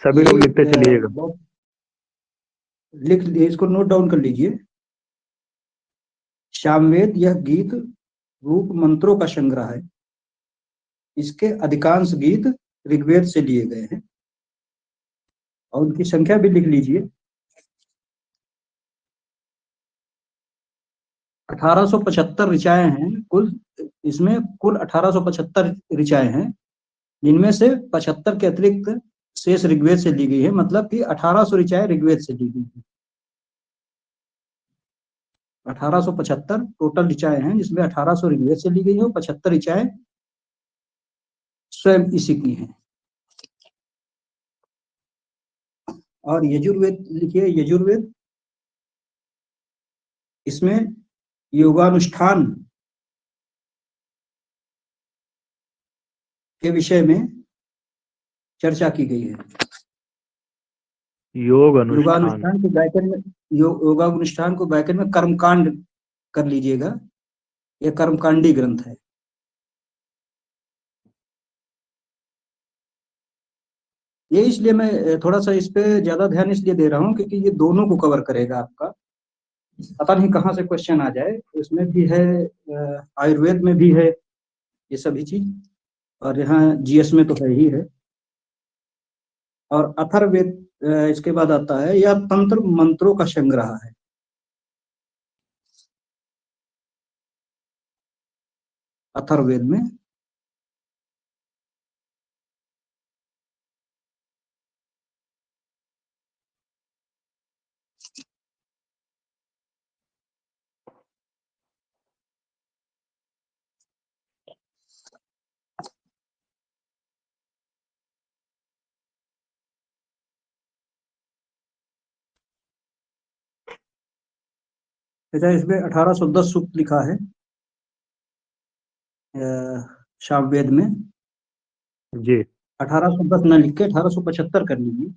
सभी लोग लिखते चलिएगा। लिख लीजिए, इसको नोट डाउन कर लीजिए। सामवेद यह गीत रूप मंत्रों का संग्रह है। इसके अधिकांश गीत ऋग्वेद से लिए गए हैं और उनकी संख्या भी लिख लीजिए। 1875 ऋचाएं हैं कुल। इसमें कुल 1875 ऋचाएं हैं, जिनमें से 75 के अतिरिक्त शेष ऋग्वेद से ली गई है। मतलब कि 1800 ऋचाएं ऋग्वेद से ली गई है। 1875 टोटल ऋचाएं हैं, जिसमें 1800 ऋग्वेद से ली गई है और 75 ऋचाएं स्वयं इसी की हैं। और यजुर्वेद लिखिए। यजुर्वेद, इसमें योगानुष्ठान के विषय में चर्चा की गई है। योगानुष्ठान को व्याकरण में योगानुष्ठान को व्याकरण में कर्मकांड कर लीजिएगा। यह कर्मकांडी ग्रंथ है। ये इसलिए मैं थोड़ा सा इस पे ज्यादा ध्यान इसलिए दे रहा हूँ क्योंकि ये दोनों को कवर करेगा आपका। पता नहीं कहाँ से क्वेश्चन आ जाए। इसमें भी है, आयुर्वेद में भी है ये सभी चीज, और यहाँ जीएस में तो है ही है। और अथर्ववेद इसके बाद आता है। यह तंत्र मंत्रों का संग्रह है। अथर्ववेद में इसमें 1810 सूक्त लिखा है सामवेद में जी। 1810 न लिख के 1875 कर लीजिए।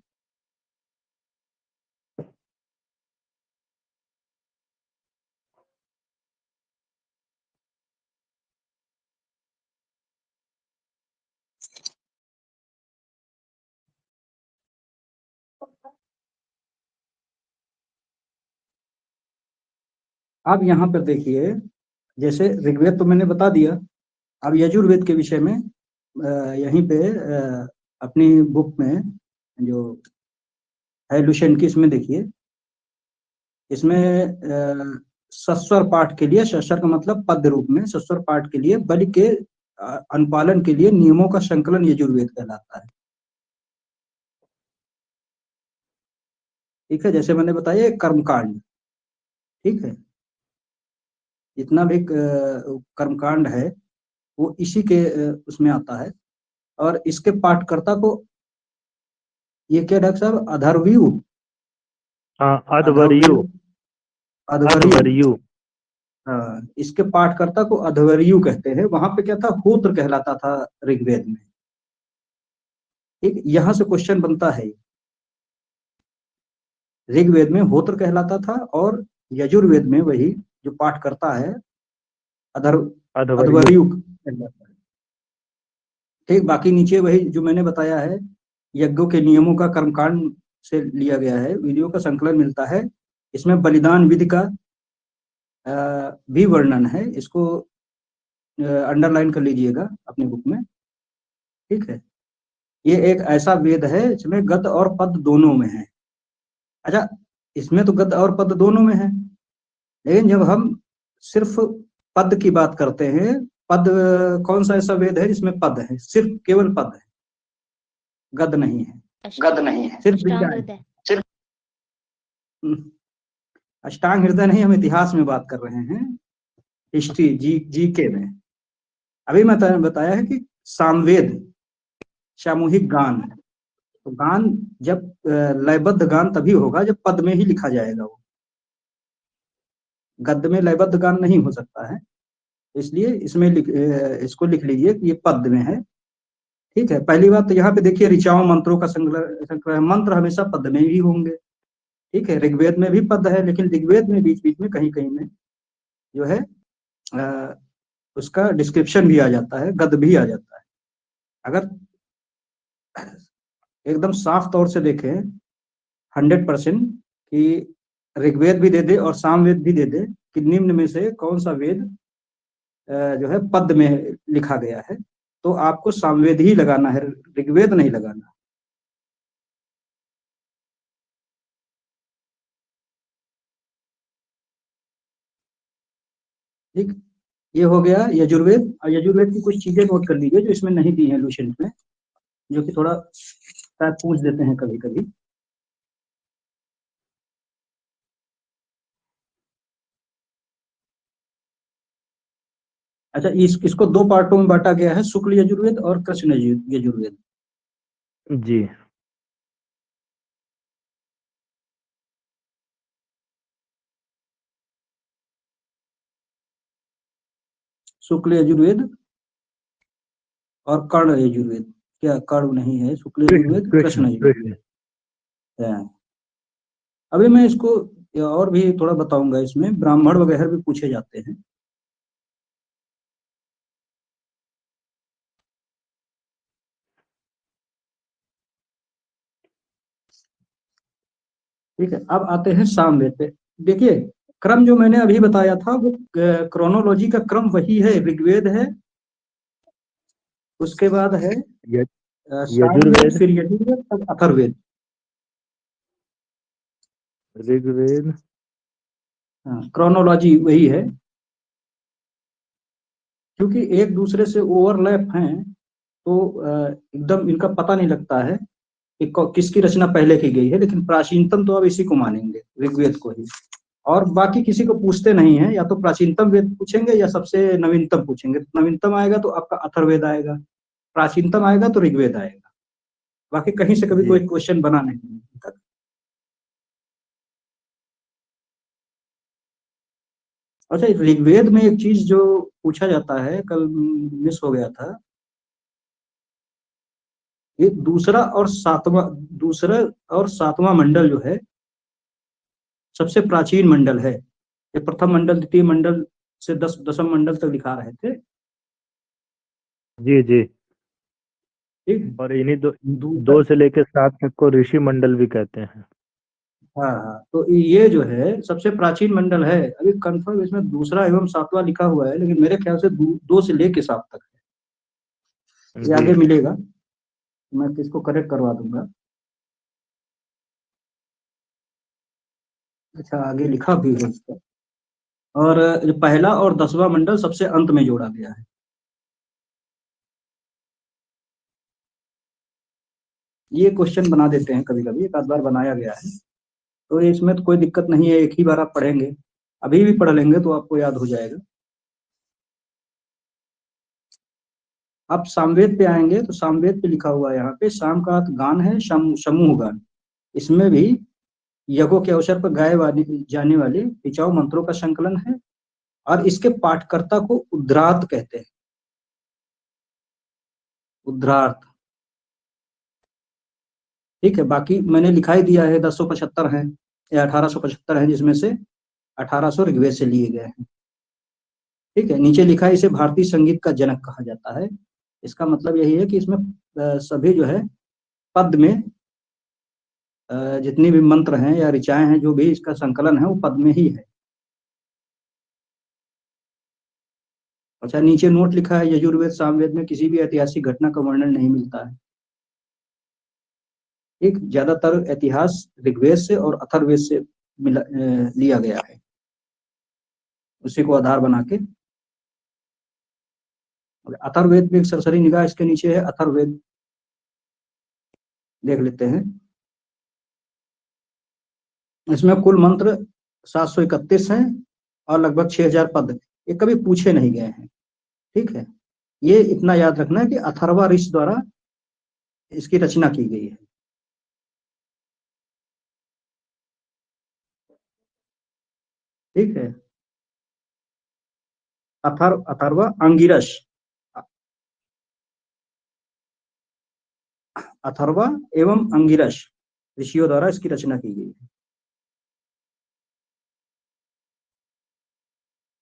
अब यहाँ पर देखिए, जैसे ऋग्वेद तो मैंने बता दिया। अब यजुर्वेद के विषय में यहीं पे अपनी बुक में जो है लुसेंट की, इसमें देखिए। इसमें सस्वर पाठ के लिए, सस्वर का मतलब पद्य रूप में, सस्वर पाठ के लिए बलि के अनुपालन के लिए नियमों का संकलन यजुर्वेद कहलाता है। ठीक है, जैसे मैंने बताया कर्मकांड। ठीक है, जितना भी कर्मकांड है वो इसी के उसमें आता है। और इसके पाठकर्ता को ये क्या डॉक्टर साहब, अधर्वयु? अध्वर्यु। अध्वर्यु। हाँ, इसके पाठकर्ता को अध्वर्यु कहते हैं। वहां पे क्या था, होत्र कहलाता था ऋग्वेद में। ठीक, यहां से क्वेश्चन बनता है। ऋग्वेद में होत्र कहलाता था और यजुर्वेद में वही जो पाठ करता है अध्वर्यु कहलाता है। ठीक, बाकी नीचे वही जो मैंने बताया है, यज्ञों के नियमों का कर्मकांड से लिया गया है। वीडियो का संकलन मिलता है। इसमें बलिदान विधि का भी वर्णन है। इसको अंडरलाइन कर लीजिएगा अपनी बुक में। ठीक है, ये एक ऐसा वेद है जिसमें गद्य और पद्य दोनों में है। अच्छा, इसमें तो गद्य और पद्य दोनों में है, लेकिन जब हम सिर्फ पद की बात करते हैं, पद कौन सा ऐसा वेद है जिसमें पद है, सिर्फ केवल पद है, गद्य नहीं है। गद्य नहीं है, सिर्फ अष्टांग हृदय नहीं, हम इतिहास में बात कर रहे हैं, हिस्ट्री, जीके में। अभी मैं बताया है कि सामवेद सामूहिक गान है। तो गान जब लयबद्ध गान तभी होगा जब पद में ही लिखा जाएगा। वो गद्य में लयबद्ध गान नहीं हो सकता है, इसलिए इसमें इसको लिख लीजिए कि ये पद में है। ठीक है, पहली बात तो यहाँ पे देखिए, ऋचाओं मंत्रों का संग्रह। मंत्र हमेशा पद में ही होंगे। ठीक है, ऋग्वेद में भी पद है, लेकिन ऋग्वेद में बीच बीच में कहीं कहीं में जो है उसका डिस्क्रिप्शन भी आ जाता है, गद्य भी आ जाता है। अगर एकदम साफ तौर से देखें 100% कि ऋग्वेद भी दे दे और सामवेद भी दे दे कि निम्न में से कौन सा वेद जो है पद में लिखा गया है, तो आपको सामवेद ही लगाना है, ऋग्वेद नहीं लगाना। ठीक, ये हो गया यजुर्वेद। और यजुर्वेद की कुछ चीजें नोट कर लीजिए जो इसमें नहीं दी है लुसेंट में, जो कि थोड़ा शायद पूछ देते हैं कभी कभी। अच्छा, इसको दो पार्टों में बांटा गया है, शुक्ल यजुर्वेद और कृष्ण यजुर्वेद। जी। शुक्ल यजुर्वेद और कर्ण यजुर्वेद। क्या कर्ण नहीं है, शुक्ल कृष्ण यजुर्वेद, कृष्ण कृष्ण कृष्ण। यजुर्वेद है। अभी मैं इसको और भी थोड़ा बताऊंगा, इसमें ब्राह्मण वगैरह भी पूछे जाते हैं। ठीक है, अब आते हैं सामवेद पे। देखिए, क्रम जो मैंने अभी बताया था वो क्रोनोलॉजी का क्रम वही है, ऋग्वेद है, उसके बाद है य- सामवेद, यजुर्वेद, फिर यजुर्वेद, तब अथर्ववेद। ऋग्वेद। हाँ, क्रोनोलॉजी वही है, क्योंकि एक दूसरे से ओवरलैप हैं, तो एकदम इनका पता नहीं लगता है कि किसकी रचना पहले की गई है, लेकिन प्राचीनतम तो अब इसी को मानेंगे, ऋग्वेद को ही। और बाकी किसी को पूछते नहीं है, या तो प्राचीनतम वेद पूछेंगे या सबसे नवीनतम पूछेंगे। तो नवीनतम आएगा तो आपका अथर्ववेद आएगा, प्राचीनतम आएगा तो ऋग्वेद आएगा। बाकी कहीं से कभी जी। कोई क्वेश्चन बना नहीं अभी तक। अच्छा, ऋग्वेद में एक चीज जो पूछा जाता है, कल मिस हो गया था, ये दूसरा और सातवां मंडल जो है सबसे प्राचीन मंडल है। ये प्रथम मंडल, द्वितीय मंडल से दसम मंडल तक दिखा रहे थे। जी जी। ठीक। और इन्हीं दूसरा, 2 से लेकर 7 तक को ऋषि मंडल भी कहते हैं। हाँ हाँ, तो ये जो है सबसे प्राचीन मंडल है। अभी कंफर्म इसमें दूसरा एवं सातवां लिखा हुआ है, लेकिन मेरे ख्याल से 2 से लेके 7 तक है। ये जी आगे मिलेगा, मैं इसको करेक्ट करवा दूंगा। अच्छा, आगे लिखा भी है इसका। और जो पहला और 10वां मंडल सबसे अंत में जोड़ा गया है। ये क्वेश्चन बना देते हैं कभी कभी, एक आध बार बनाया गया है, तो इसमें तो कोई दिक्कत नहीं है, एक ही बार आप पढ़ेंगे, अभी भी पढ़ लेंगे तो आपको याद हो जाएगा। आप सामवेद पे आएंगे तो सामवेद पे लिखा हुआ है, यहाँ पे शाम का गान है, समूह गान। इसमें भी यज्ञों के अवसर पर गाए जाने वाले ऋचाओं मंत्रों का संकलन है, और इसके पाठकर्ता को उद्रात कहते हैं। उद्रात। ठीक है, बाकी मैंने लिखा ही दिया है, 1075 है या 1875 है, जिसमें से 1800 ऋग्वेद से लिए गए हैं। ठीक है, नीचे लिखा है इसे भारतीय संगीत का जनक कहा जाता है। इसका मतलब यही है कि इसमें सभी जो है पद में जितनी भी मंत्र हैं या ऋचाएं हैं, जो भी इसका संकलन है वो पद में ही है। अच्छा, नीचे नोट लिखा है यजुर्वेद सामवेद में किसी भी ऐतिहासिक घटना का वर्णन नहीं मिलता है। एक ज्यादातर इतिहास ऋग्वेद से और अथर्ववेद से लिया गया है, उसी को आधार बना के। अथर्ववेद में एक सरसरी निगाह इसके नीचे है, अथर्ववेद देख लेते हैं। इसमें कुल मंत्र 731 हैं और लगभग 6000 पद। ये कभी पूछे नहीं गए हैं। ठीक है, ये इतना याद रखना है कि अथर्वा ऋषि द्वारा इसकी रचना की गई है। ठीक है, अथर्वा अंगिरस, अथर्वा एवं अंगिरस ऋषियों द्वारा इसकी रचना की गई है।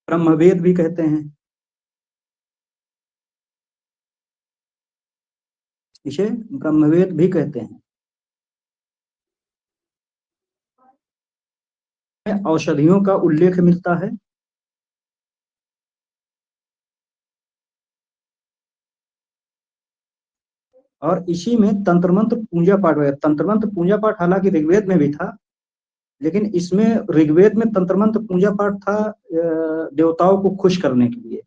ब्रह्मवेद भी कहते हैं इसे, ब्रह्मवेद भी कहते हैं। औषधियों का उल्लेख मिलता है। और इसी में तंत्र मंत्र पूजा पाठ वगैरह, तंत्र मंत्र पूजा पाठ हालांकि ऋग्वेद में भी था, लेकिन इसमें ऋग्वेद में तंत्र मंत्र पूजा पाठ था देवताओं को खुश करने के लिए,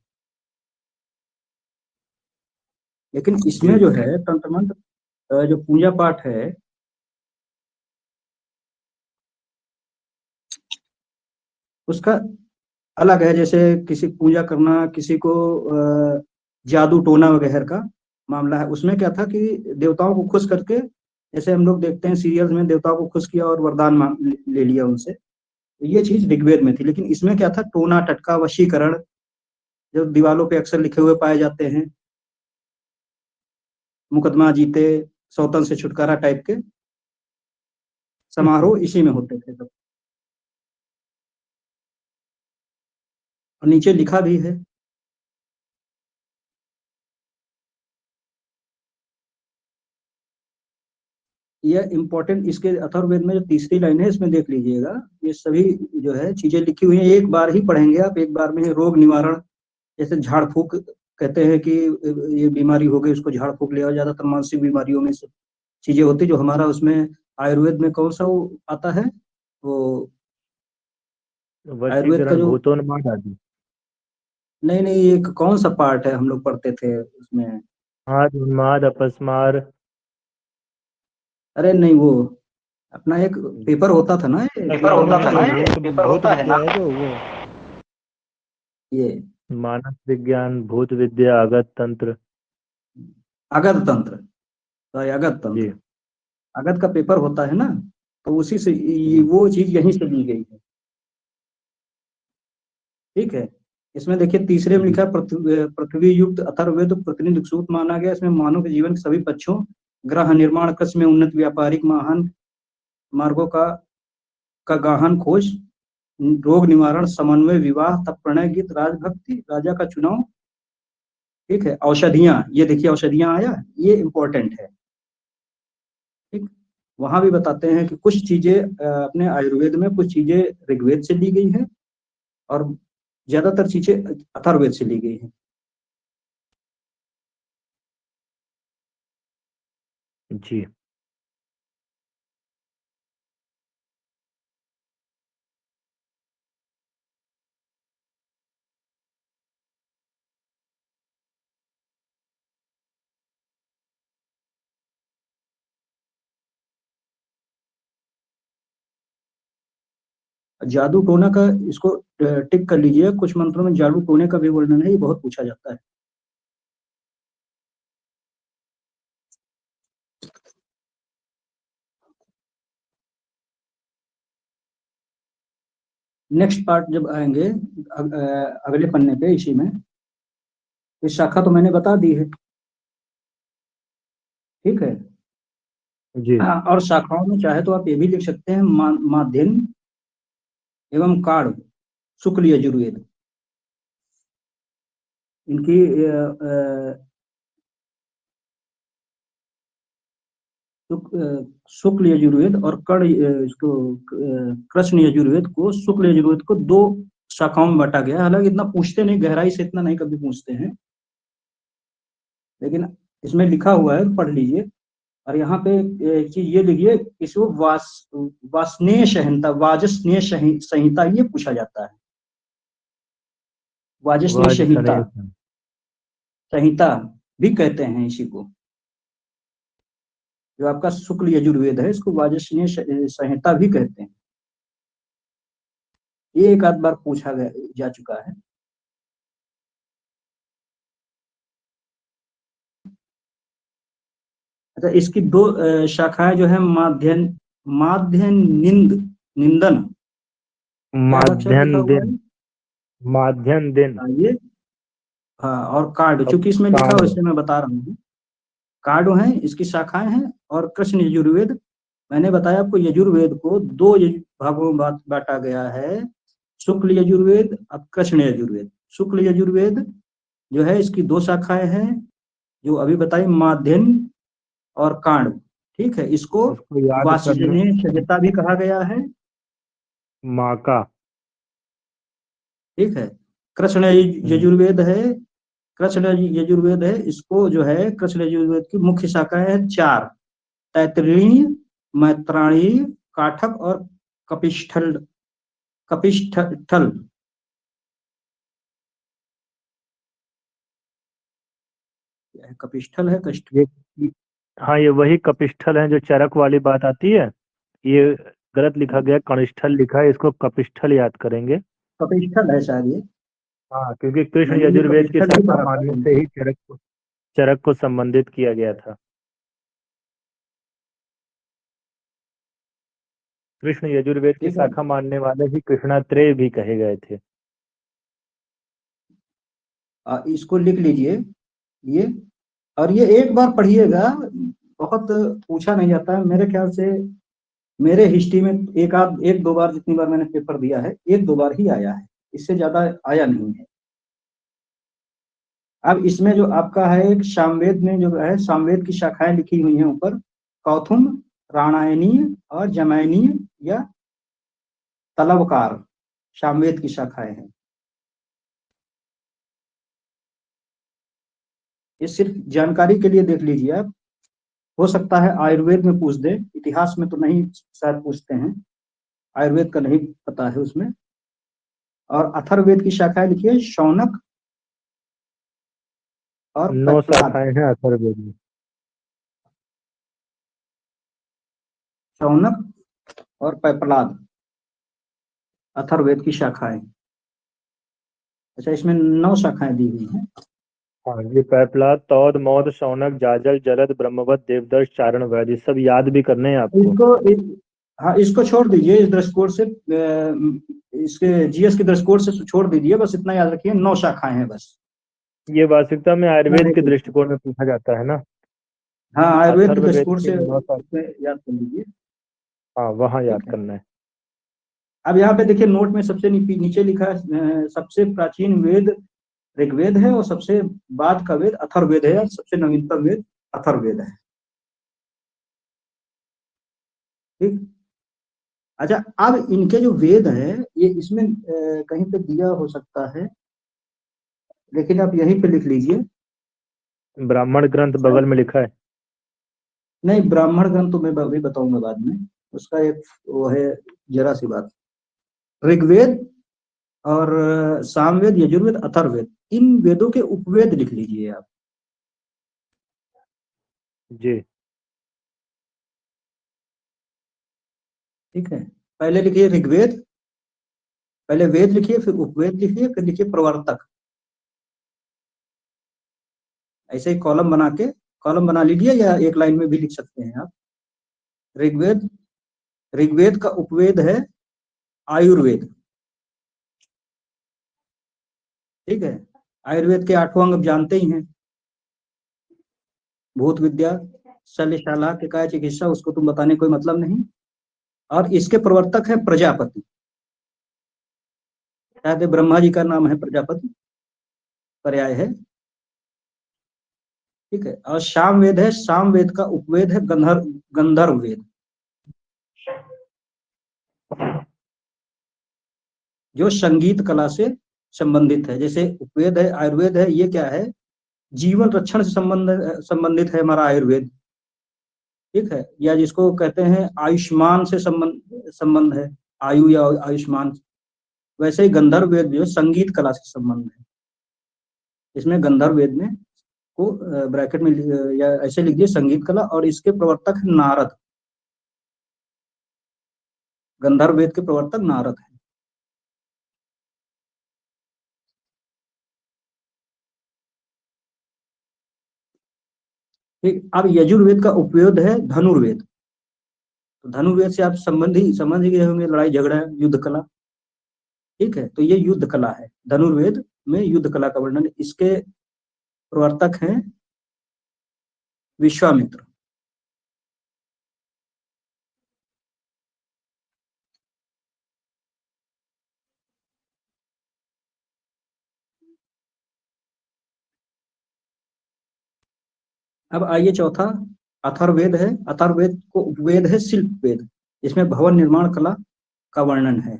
लेकिन इसमें जो है तंत्र मंत्र जो पूजा पाठ है उसका अलग है। जैसे किसी पूजा करना, किसी को जादू टोना वगैरह का मामला है, उसमें क्या था कि देवताओं को खुश करके, जैसे हम लोग देखते हैं सीरियल्स में, देवताओं को खुश किया और वरदान ले लिया उनसे, तो ये चीज ऋग्वेद में थी। लेकिन इसमें क्या था, टोना टटका वशीकरण जो दीवालों पे अक्सर लिखे हुए पाए जाते हैं, मुकदमा जीते, सौतन से छुटकारा टाइप के समारोह इसी में होते थे तब। और नीचे लिखा भी है, यह इम्पोर्टेंट, इसके अथर्ववेद में जो तीसरी लाइन है इसमें देख लीजिएगा, ये सभी जो है चीजें लिखी हुई हैं, एक बार ही पढ़ेंगे आप, एक बार में। रोग निवारण, जैसे झाड़ फूक, कहते हैं कि ये बीमारी हो गई उसको झाड़ फूक लिया, ज्यादातर मानसिक बीमारियों में से चीजें होती, जो हमारा उसमें आयुर्वेद में कौन सा वो आता है, वो आयुर्वेद का वशीकरण, जो, भूतोन्माद आदि। नहीं नहीं, एक कौन सा पार्ट है हम लोग पढ़ते थे उसमें, आद, उन्माद, अपस्मार। अरे नहीं, वो अपना एक पेपर होता था ना, ये पेपर होता था ना, पेपर होता है ना जो वो ये मानस विज्ञान, भूत विद्या, अगत तंत्र। अगध तंत्र, सॉरी अगध जी। तंत्र, अगध का पेपर होता है ना, तो उसी से जी। वो चीज यहीं से ली गई है। ठीक है, इसमें देखिए तीसरे में जी। लिखा है पृथ्वी युक्त अथर्ववेद प्रतिनिधि सूत माना गया। इसमें मानव के जीवन के सभी पक्षों, ग्रह निर्माण, कृषि में उन्नत, व्यापारिक महान मार्गों का गाहन खोज, रोग निवारण, समन्वय, विवाह, तब प्रणय गीत, राजभक्ति, राजा का चुनाव। ठीक है, औषधियां, ये देखिए औषधियां आया, ये इंपॉर्टेंट है। ठीक, वहां भी बताते हैं कि कुछ चीजें अपने आयुर्वेद में, कुछ चीजें ऋग्वेद से ली गई है और ज्यादातर चीजें अथर्ववेद से ली गई है। जी। जादू टोना का, इसको टिक कर लीजिए, कुछ मंत्रों में जादू टोने का भी वर्णन है, ये बहुत पूछा जाता है। नेक्स्ट पार्ट जब आएंगे अगले पन्ने पे इसी में, इस शाखा तो मैंने बता दी है। ठीक है, जी। और शाखाओं में चाहे तो आप ये भी लिख सकते हैं, माध्यन एवं काढ़, शुक्ल यजुर्वेद, इनकी शुक्ल यजुर्वेद और कर्ण, इसको कृष्ण यजुर्वेद को, शुक्ल यजुर्वेद को दो शाखाओं में बांटा गया है। हालांकि इतना पूछते नहीं, गहराई से इतना नहीं कभी पूछते हैं, लेकिन इसमें लिखा हुआ है, पढ़ लीजिए। और यहाँ पे एक चीज ये लिखिए, इसको वासनेय संहिता, वाजस्नेय संहिता ये पूछा जाता है। वाजस्नेय वाज संहिता, सने। संहिता भी कहते हैं इसी को। जो आपका शुक्ल यजुर्वेद है, इसको वाजस्नेय संहिता भी कहते हैं। ये एक आध बार पूछा जा चुका है। अच्छा, इसकी दो शाखाएं जो है, माध्यन निंदन, क्या अक्षर लिखा माध्यन हुआ दिन। है, माध्यन दिन। ये, हाँ, और कार्ड, अब चूंकि इसमें लिखा है कांड। इसलिए मैं बता रहा हूँ। कार्ड है, इसकी शाखाएं हैं। और कृष्ण यजुर्वेद, मैंने बताया आपको, यजुर्वेद को दो भागों में बांटा गया है, शुक्ल यजुर्वेद और कृष्ण यजुर्वेद। शुक्ल यजुर्वेद जो है, इसकी दो शाखाएं हैं, जो अभी बताई, माध्यन और कांड। ठीक है, इसको उसको याद करना। वासजनीय संहिता भी कहा गया है, माँ का। ठीक है। कृष्ण यजुर्वेद है, कृष्ण यजुर्वेद है, इसको जो है कृष्ण यजुर्वेद की मुख्य शाखाएं है 4: तैत्तिरीय, मैत्रायणी, काठक और कपिष्ठल। कपिष्ठल। कपिष्ठल है कष्ट। ये हाँ, ये वही कपिष्ठल है जो चरक वाली बात आती है। ये गलत लिखा गया, कनिष्ठल लिखा है, इसको कपिष्ठल याद करेंगे। कपिष्ठल है शायद ये। हाँ, क्योंकि कृष्ण मैंने ये यजुर्वेद की कपिष्ठल ही शाखा पढ़ा था मानने कहीं से पे। ही चरक को संबंधित किया गया था। कृष्ण यजुर्वेद की ठीक है। शाखा मानने वाले ही कृष्णात्रेय भी कहे गए थे। इसको लिख लीजिए ये। और ये एक बार पढ़िएगा, बहुत पूछा नहीं जाता है मेरे ख्याल से। मेरे हिस्ट्री में एक दो बार, जितनी बार मैंने पेपर दिया है, एक दो बार ही आया है, इससे ज्यादा आया नहीं है। अब इसमें जो आपका है, एक सामवेद में जो है, सामवेद की शाखाएं लिखी हुई हैं ऊपर: कौथुम, रामायणीय और जमैनीय या तलवकार, सामवेद की शाखाएं हैं। ये सिर्फ जानकारी के लिए देख लीजिए आप। हो सकता है आयुर्वेद में पूछ दे, इतिहास में तो नहीं शायद पूछते हैं, आयुर्वेद का नहीं पता है उसमें। और अथर्ववेद की शाखाएं लिखिए: शौनक और 9 पैपलाद। शाखाएं हैं अथर्ववेद में। शौनक और पैपलाद अथर्ववेद की शाखाएं। अच्छा, इसमें 9 शाखाएं दी हुई हैं। हाँ, ये पैपलाद, तौद, मौद, शौनक, जाजल, जलद, ब्रह्मवत, देवदर्श, चारण, वैद्य, ये सब याद भी करने हैं आपको। इसको हाँ, इसको छोड़ दीजिए इस दृष्टिकोण से, इसके जीएस के दृष्टिकोण से छोड़ दीजिए, बस इतना याद रखिए 9 शाखाएं हैं बस। ये वास्तविकता में इतना आयुर्वेद नहीं के पूछते। दृष्टिकोण में पूछा जाता है ना। हाँ, आयुर्वेद के अथर्ववेद दृष्टिकोण के से 9 शाखा। इसमें याद कर लीजिए। हाँ, वहाँ याद ठीक है। करना है। अब यहाँ पे देखिए, नोट में सबसे नीचे लिखा है, सबसे प्राचीन वेद ऋग्वेद है, और सबसे बाद का वेद अथर्ववेद है, और सबसे नवीनतम वेद अथर्ववेद है। ठीक। अच्छा, अब इनके जो वेद हैं, ये इसमें कहीं पे दिया हो सकता है, लेकिन आप यहीं पे लिख लीजिए ब्राह्मण ग्रंथ बगल शायद। में लिखा है। नहीं, ब्राह्मण ग्रंथ तो मैं अभी बताऊंगा बाद में, उसका एक वो है, जरा सी बात। ऋग्वेद और सामवेद, यजुर्वेद, अथर्ववेद, इन वेदों के उपवेद लिख लीजिए आप। जी। ठीक है। पहले लिखिए ऋग्वेद, पहले वेद लिखिए, फिर उपवेद लिखिए, फिर लिखिए प्रवर्तक। ऐसे ही कॉलम बना के, कॉलम बना लीजिए, या एक लाइन में भी लिख सकते हैं आप। ऋग्वेद, ऋग्वेद का उपवेद है आयुर्वेद। ठीक है। आयुर्वेद के 8 अंग आप जानते ही हैं: भूत विद्या, शल्यशाला, के काय चिकित्सा, उसको तुम बताने कोई मतलब नहीं। और इसके प्रवर्तक है प्रजापति। शायद ब्रह्मा जी का नाम है प्रजापति, पर्याय है। ठीक है। और साम वेद है, साम वेद का उपवेद है गंधर्व वेद, जो संगीत कला से संबंधित है। जैसे उपवेद है, आयुर्वेद है, ये क्या है, जीवन रक्षण से संबंधित है हमारा आयुर्वेद। ठीक है। या जिसको कहते हैं आयुष्मान से संबंध है, आयु या आयुष्मान। वैसे ही गंधर्व वेद जो है संगीत कला से संबंध है। इसमें गंधर्व वेद में को ब्रैकेट में या ऐसे लिख दिए संगीत कला, और इसके प्रवर्तक है नारद। गंधर्व वेद के प्रवर्तक नारद है। ठीक। अब यजुर्वेद का उपवेद है धनुर्वेद। तो धनुर्वेद से आप समझ ही गए होंगे, लड़ाई झगड़ा, युद्ध कला। ठीक है। तो ये युद्ध कला है, धनुर्वेद में युद्ध कला का वर्णन। इसके प्रवर्तक हैं विश्वामित्र। अब आइए चौथा, अथर्ववेद है। अथर्ववेद को उपवेद है शिल्प वेद, इसमें भवन निर्माण कला का वर्णन है।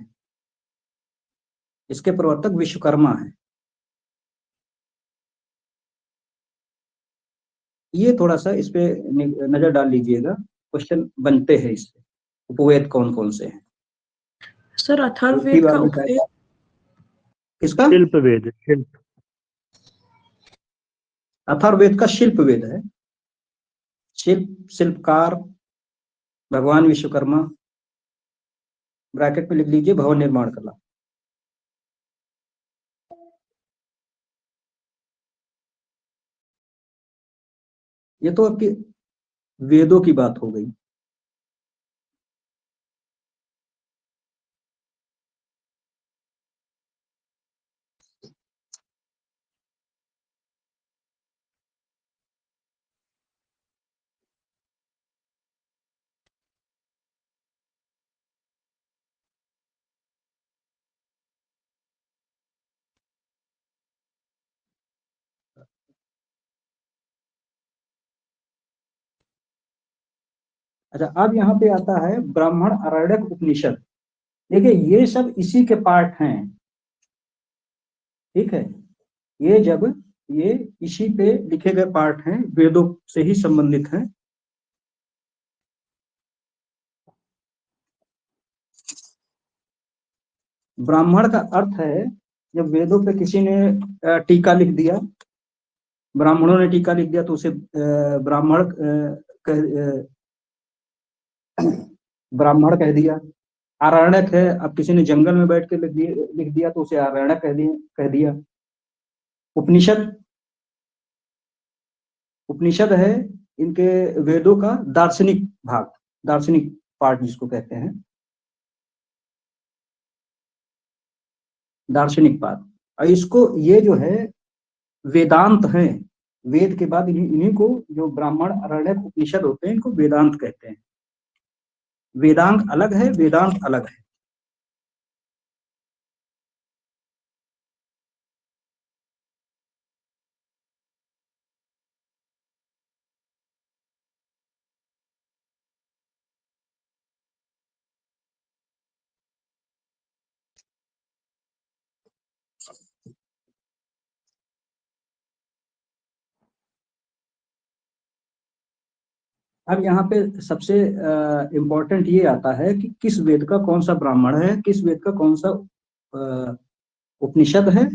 इसके प्रवर्तक विश्वकर्मा है। ये थोड़ा सा इस पे नजर डाल लीजिएगा, क्वेश्चन बनते हैं इससे। उपवेद कौन कौन से हैं? सर अथर्ववेद का उपवेद, किसका? शिल्प वेद, शिल्प। अथर्ववेद का शिल्प वेद है। शिल्प, शिल्पकार भगवान विश्वकर्मा, ब्रैकेट में लिख लीजिए भवन निर्माण कला। ये तो आपकी वेदों की बात हो गई। अच्छा, अब यहाँ पे आता है ब्राह्मण आरण्यक उपनिषद। देखिए ये सब इसी के पार्ट हैं, ठीक है। ये इसी पे लिखे गए पार्ट हैं, वेदों से ही संबंधित हैं। ब्राह्मण का अर्थ है जब वेदों पे किसी ने टीका लिख दिया, ब्राह्मणों ने टीका लिख दिया तो उसे ब्राह्मण कह दिया। आरण्यक है, अब किसी ने जंगल में बैठ के लिख दिया तो उसे आरण्यक कह दिया। उपनिषद है इनके वेदों का दार्शनिक भाग, दार्शनिक पार्ट जिसको कहते हैं, दार्शनिक पार्ट। और इसको ये जो है वेदांत है, वेद के बाद इन्हीं को जो ब्राह्मण आरण्यक उपनिषद होते हैं इनको वेदांत कहते हैं। वेदांग अलग है, वेदांत अलग है। अब यहाँ पे सबसे इम्पोर्टेंट ये आता है कि किस वेद का कौन सा ब्राह्मण है, किस वेद का कौन सा उपनिषद है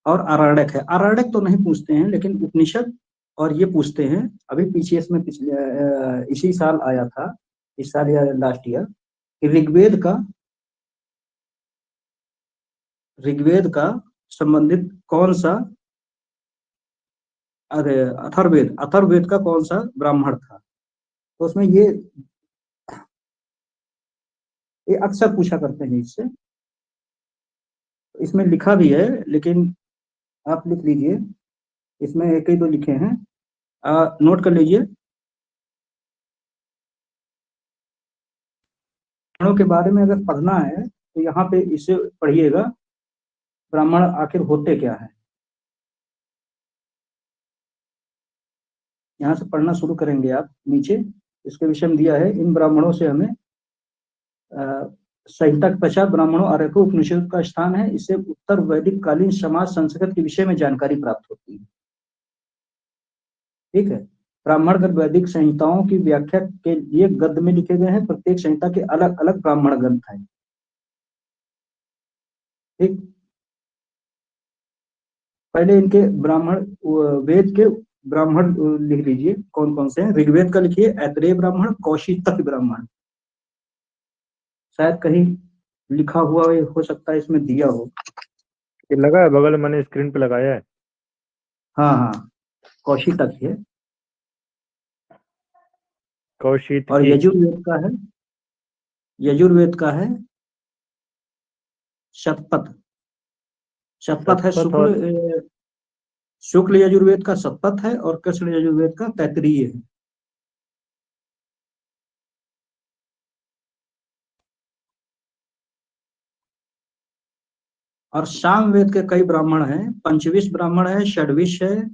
और आरण्यक है। आरण्यक तो नहीं पूछते हैं लेकिन उपनिषद और ये पूछते हैं। अभी पीछे इसमें इसी साल आया था, इस साल या लास्ट ईयर, कि ऋग्वेद का संबंधित कौन सा, अरे अथर्ववेद का कौन सा ब्राह्मण था। तो उसमें ये अक्सर पूछा करते हैं इससे। इसमें लिखा भी है लेकिन आप लिख लीजिए, इसमें एक ही दो लिखे हैं, नोट कर लीजिए। ब्राह्मणों के बारे में अगर पढ़ना है तो यहाँ पे इसे पढ़िएगा, ब्राह्मण आखिर होते क्या है। यहाँ से पढ़ना शुरू करेंगे आप, नीचे इसके विषय में दिया है। इन ब्राह्मणों से हमें संहिता के पश्चात ब्राह्मणों आर्यों उपनिषद का स्थान है। इससे उत्तर वैदिक कालीन समाज संस्कृत के विषय में जानकारी प्राप्त होती है, ठीक है। ब्राह्मणगण वैदिक संहिताओं की व्याख्या के लिए गद्य में लिखे गए हैं। प्रत्येक संहिता के अलग अलग ब्राह्मण ग्रंथ हैं, ठीक। पहले इनके ब्राह्मण, वेद के ब्राह्मण लिख लीजिए कौन कौन से हैं। ऋग्वेद का लिखिए ऐतरेय ब्राह्मण, कौशितक ब्राह्मण, शायद कहीं लिखा हुआ हो सकता है, इसमें दिया हो। ये लगा है बगल में, मैंने स्क्रीन पे लगाया है। हाँ हाँ, कौशितक है। कौशिक और यजुर्वेद का है शतपथ। शतपथ है शुक्ल यजुर्वेद का शतपथ है, और कृष्ण यजुर्वेद का तैत्तिरीय है। और सामवेद के कई ब्राह्मण हैं, पंचविश ब्राह्मण है, षड्विश है,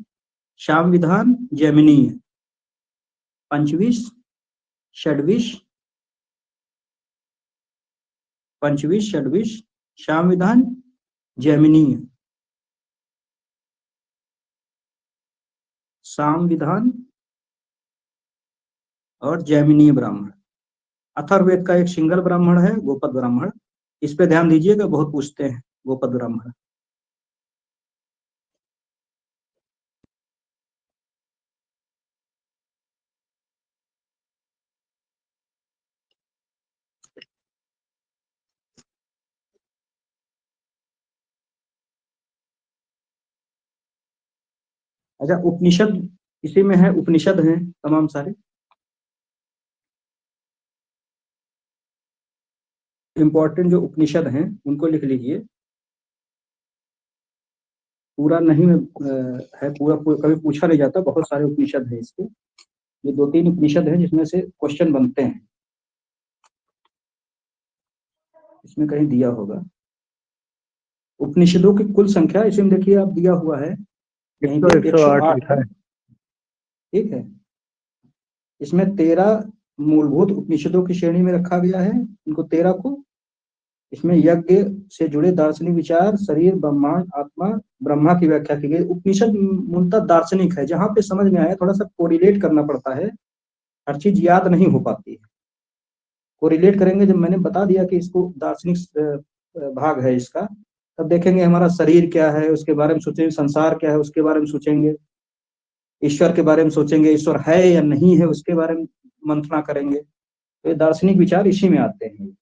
शाम विधान, जैमिनी है। पंचविश, षड्विश, सामविधान, जैमिनीय, सामविधान और जैमिनीय ब्राह्मण। अथर्ववेद का एक सिंगल ब्राह्मण है, गोपद ब्राह्मण। इस पे ध्यान दीजिएगा, बहुत पूछते हैं गोपद ब्राह्मण। अच्छा, उपनिषद इसी में है, उपनिषद हैं तमाम सारे। इंपॉर्टेंट जो उपनिषद हैं उनको लिख लीजिए। पूरा नहीं है, पूरा कभी पूछा नहीं जाता, बहुत सारे उपनिषद हैं इसके। ये 2-3 उपनिषद हैं जिसमें से क्वेश्चन बनते हैं। इसमें कहीं दिया होगा उपनिषदों की कुल संख्या, इसमें देखिए आप दिया हुआ है यहीं पे 108 लिखा है। ठीक है, इसमें 13 मूलभूत उपनिषदों की श्रेणी में रखा गया है इनको 13 को। इसमें यज्ञ से जुड़े दार्शनिक विचार, शरीर, ब्रह्मांड, आत्मा, ब्रह्मा की व्याख्या की गई। उपनिषद मूलतः दार्शनिक है, जहां पे समझ में आया थोड़ा सा कोरिलेट करना पड़ता है, हर चीज याद नहीं हो पाती है। कोरिलेट करेंगे, जब मैंने बता दिया कि इसको दार्शनिक भाग है इसका, तब देखेंगे हमारा शरीर क्या है उसके बारे में सोचेंगे, संसार क्या है उसके बारे में सोचेंगे, ईश्वर के बारे में सोचेंगे, ईश्वर है या नहीं है उसके बारे में मंथना करेंगे। तो ये दार्शनिक विचार इसी में आते हैं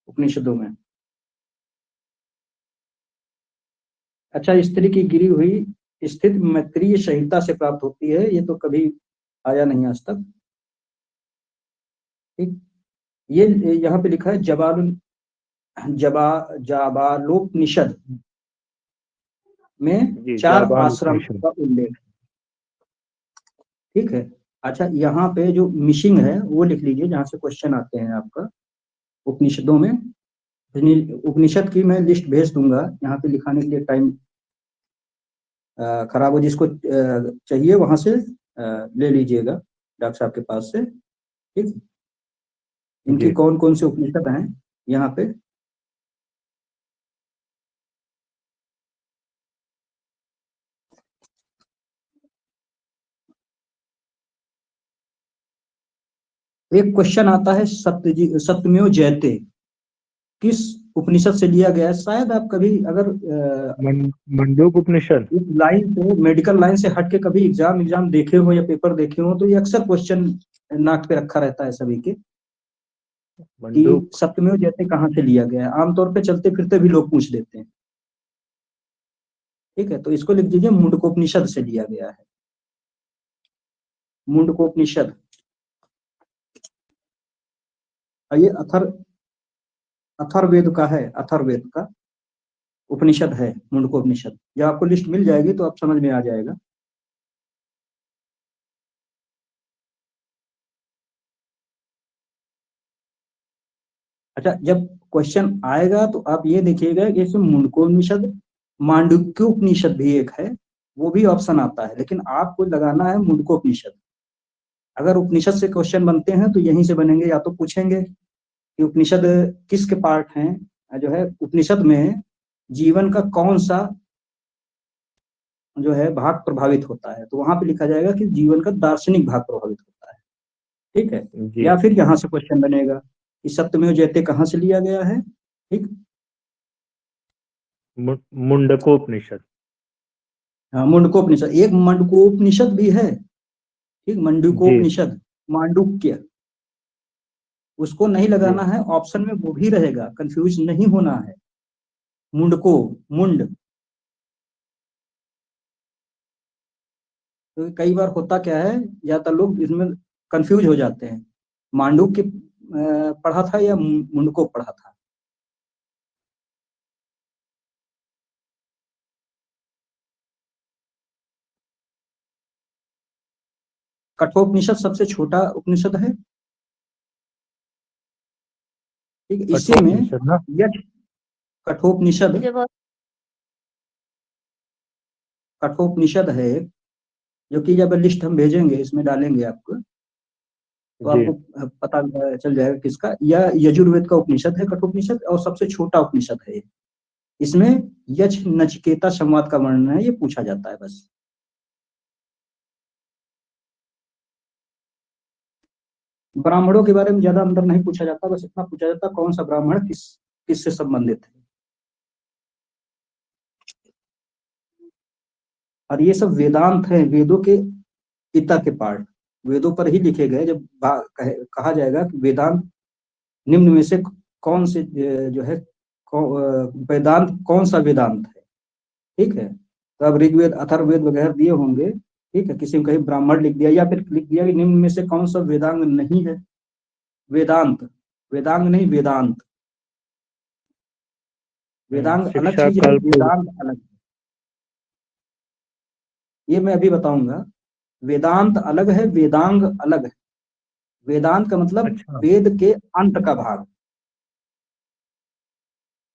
उपनिषदों में। अच्छा, स्त्री की गिरी हुई स्थित मैत्रीय संहिता से प्राप्त होती है, ये तो कभी आया नहीं आज तक। ठीक, ये यहाँ पे लिखा है जाबालोपनिषद में 4 आश्रम का उल्लेख। ठीक है। अच्छा, यहाँ पे जो मिसिंग है वो लिख लीजिए, जहाँ से क्वेश्चन आते हैं आपका उपनिषदों में। उपनिषद की मैं लिस्ट भेज दूंगा, यहाँ पे लिखाने के लिए टाइम खराब हो, जिसको चाहिए वहां से ले लीजिएगा डॉक्टर साहब के पास से। ठीक, इनकी कौन कौन से उपनिषद हैं यहाँ पे। एक क्वेश्चन आता है सत्यमेव जयते किस उपनिषद से लिया गया है। शायद आप कभी अगर मंडूक उपनिषद, इस लाइन से, मेडिकल लाइन से हट के कभी एग्जाम देखे हो या पेपर देखे हो, तो ये अक्सर क्वेश्चन नाक पे रखा रहता है सभी के कि सत्यमेव जयते कहाँ से लिया गया है। आमतौर पे चलते फिरते भी लोग पूछ देते हैं। ठीक है, तो इसको लिख दीजिए, मुंडकोपनिषद से लिया गया है। मुंडकोपनिषद, ये अथर्ववेद का है, अथर्ववेद का उपनिषद है मुंडकोपनिषद। जब आपको लिस्ट मिल जाएगी तो आप समझ में आ जाएगा। अच्छा, जब क्वेश्चन आएगा तो आप ये देखिएगा कि इसमें मुंडकोपनिषद, मांडुक्य उपनिषद भी एक है, वो भी ऑप्शन आता है, लेकिन आपको लगाना है मुंडकोपनिषद। अगर उपनिषद से क्वेश्चन बनते हैं तो यहीं से बनेंगे, या तो पूछेंगे कि उपनिषद किसके पार्ट हैं, जो है उपनिषद में जीवन का कौन सा जो है भाग प्रभावित होता है, तो वहां पे लिखा जाएगा कि जीवन का दार्शनिक भाग प्रभावित होता है। ठीक है, या फिर यहाँ से क्वेश्चन बनेगा कि सत्यमेव जयते कहाँ से लिया गया है। ठीक, मुंडकोपनिषद। हाँ, मुंडकोपनिषद। एक मंडकोपनिषद भी है। ठीक, मंडूकोपनिषद, मांडुक्य, उसको नहीं लगाना है, ऑप्शन में वो भी रहेगा, कंफ्यूज नहीं होना है। मुंडको, मुंड, तो कई बार होता क्या है, ज्यादातर लोग इसमें कंफ्यूज हो जाते हैं, मांडुक्य पढ़ा था या मुंडको पढ़ा था। कठोपनिषद सबसे छोटा उपनिषद है। ठीक, इसी में यक्ष कठोपनिषद, कठोपनिषद है जो कि जब लिस्ट हम भेजेंगे इसमें डालेंगे आपको। तो जी। आपको पता चल जाएगा किसका। यह यजुर्वेद का उपनिषद है, कठोपनिषद, और सबसे छोटा उपनिषद है। इसमें यक्ष नचिकेता संवाद का वर्णन है, ये पूछा जाता है बस। ब्राह्मणों के बारे में ज्यादा अंदर नहीं पूछा जाता, बस इतना पूछा जाता कौन सा ब्राह्मण किससे संबंधित है। और ये सब वेदांत है, वेदों के पिता के पाठ, वेदों पर ही लिखे गए। जब कहा जाएगा कि वेदांत निम्न में से कौन से जो है वेदांत कौन सा वेदांत है, ठीक है, तो अब ऋग्वेद अथर्ववेद वगैरह दिए होंगे, ठीक है, किसी ने कहीं ब्राह्मण लिख दिया या फिर लिख दिया कि निम्न में से कौन सा वेदांग नहीं है। वेदांत, वेदांग नहीं, वेदांत। वेदांग अलग शिक्षा चीज है, कल्प। वेदांत अलग है। ये मैं अभी बताऊंगा। वेदांत अलग है, वेदांग अलग है। वेदांत का मतलब अच्छा। वेद के अंत का भाग,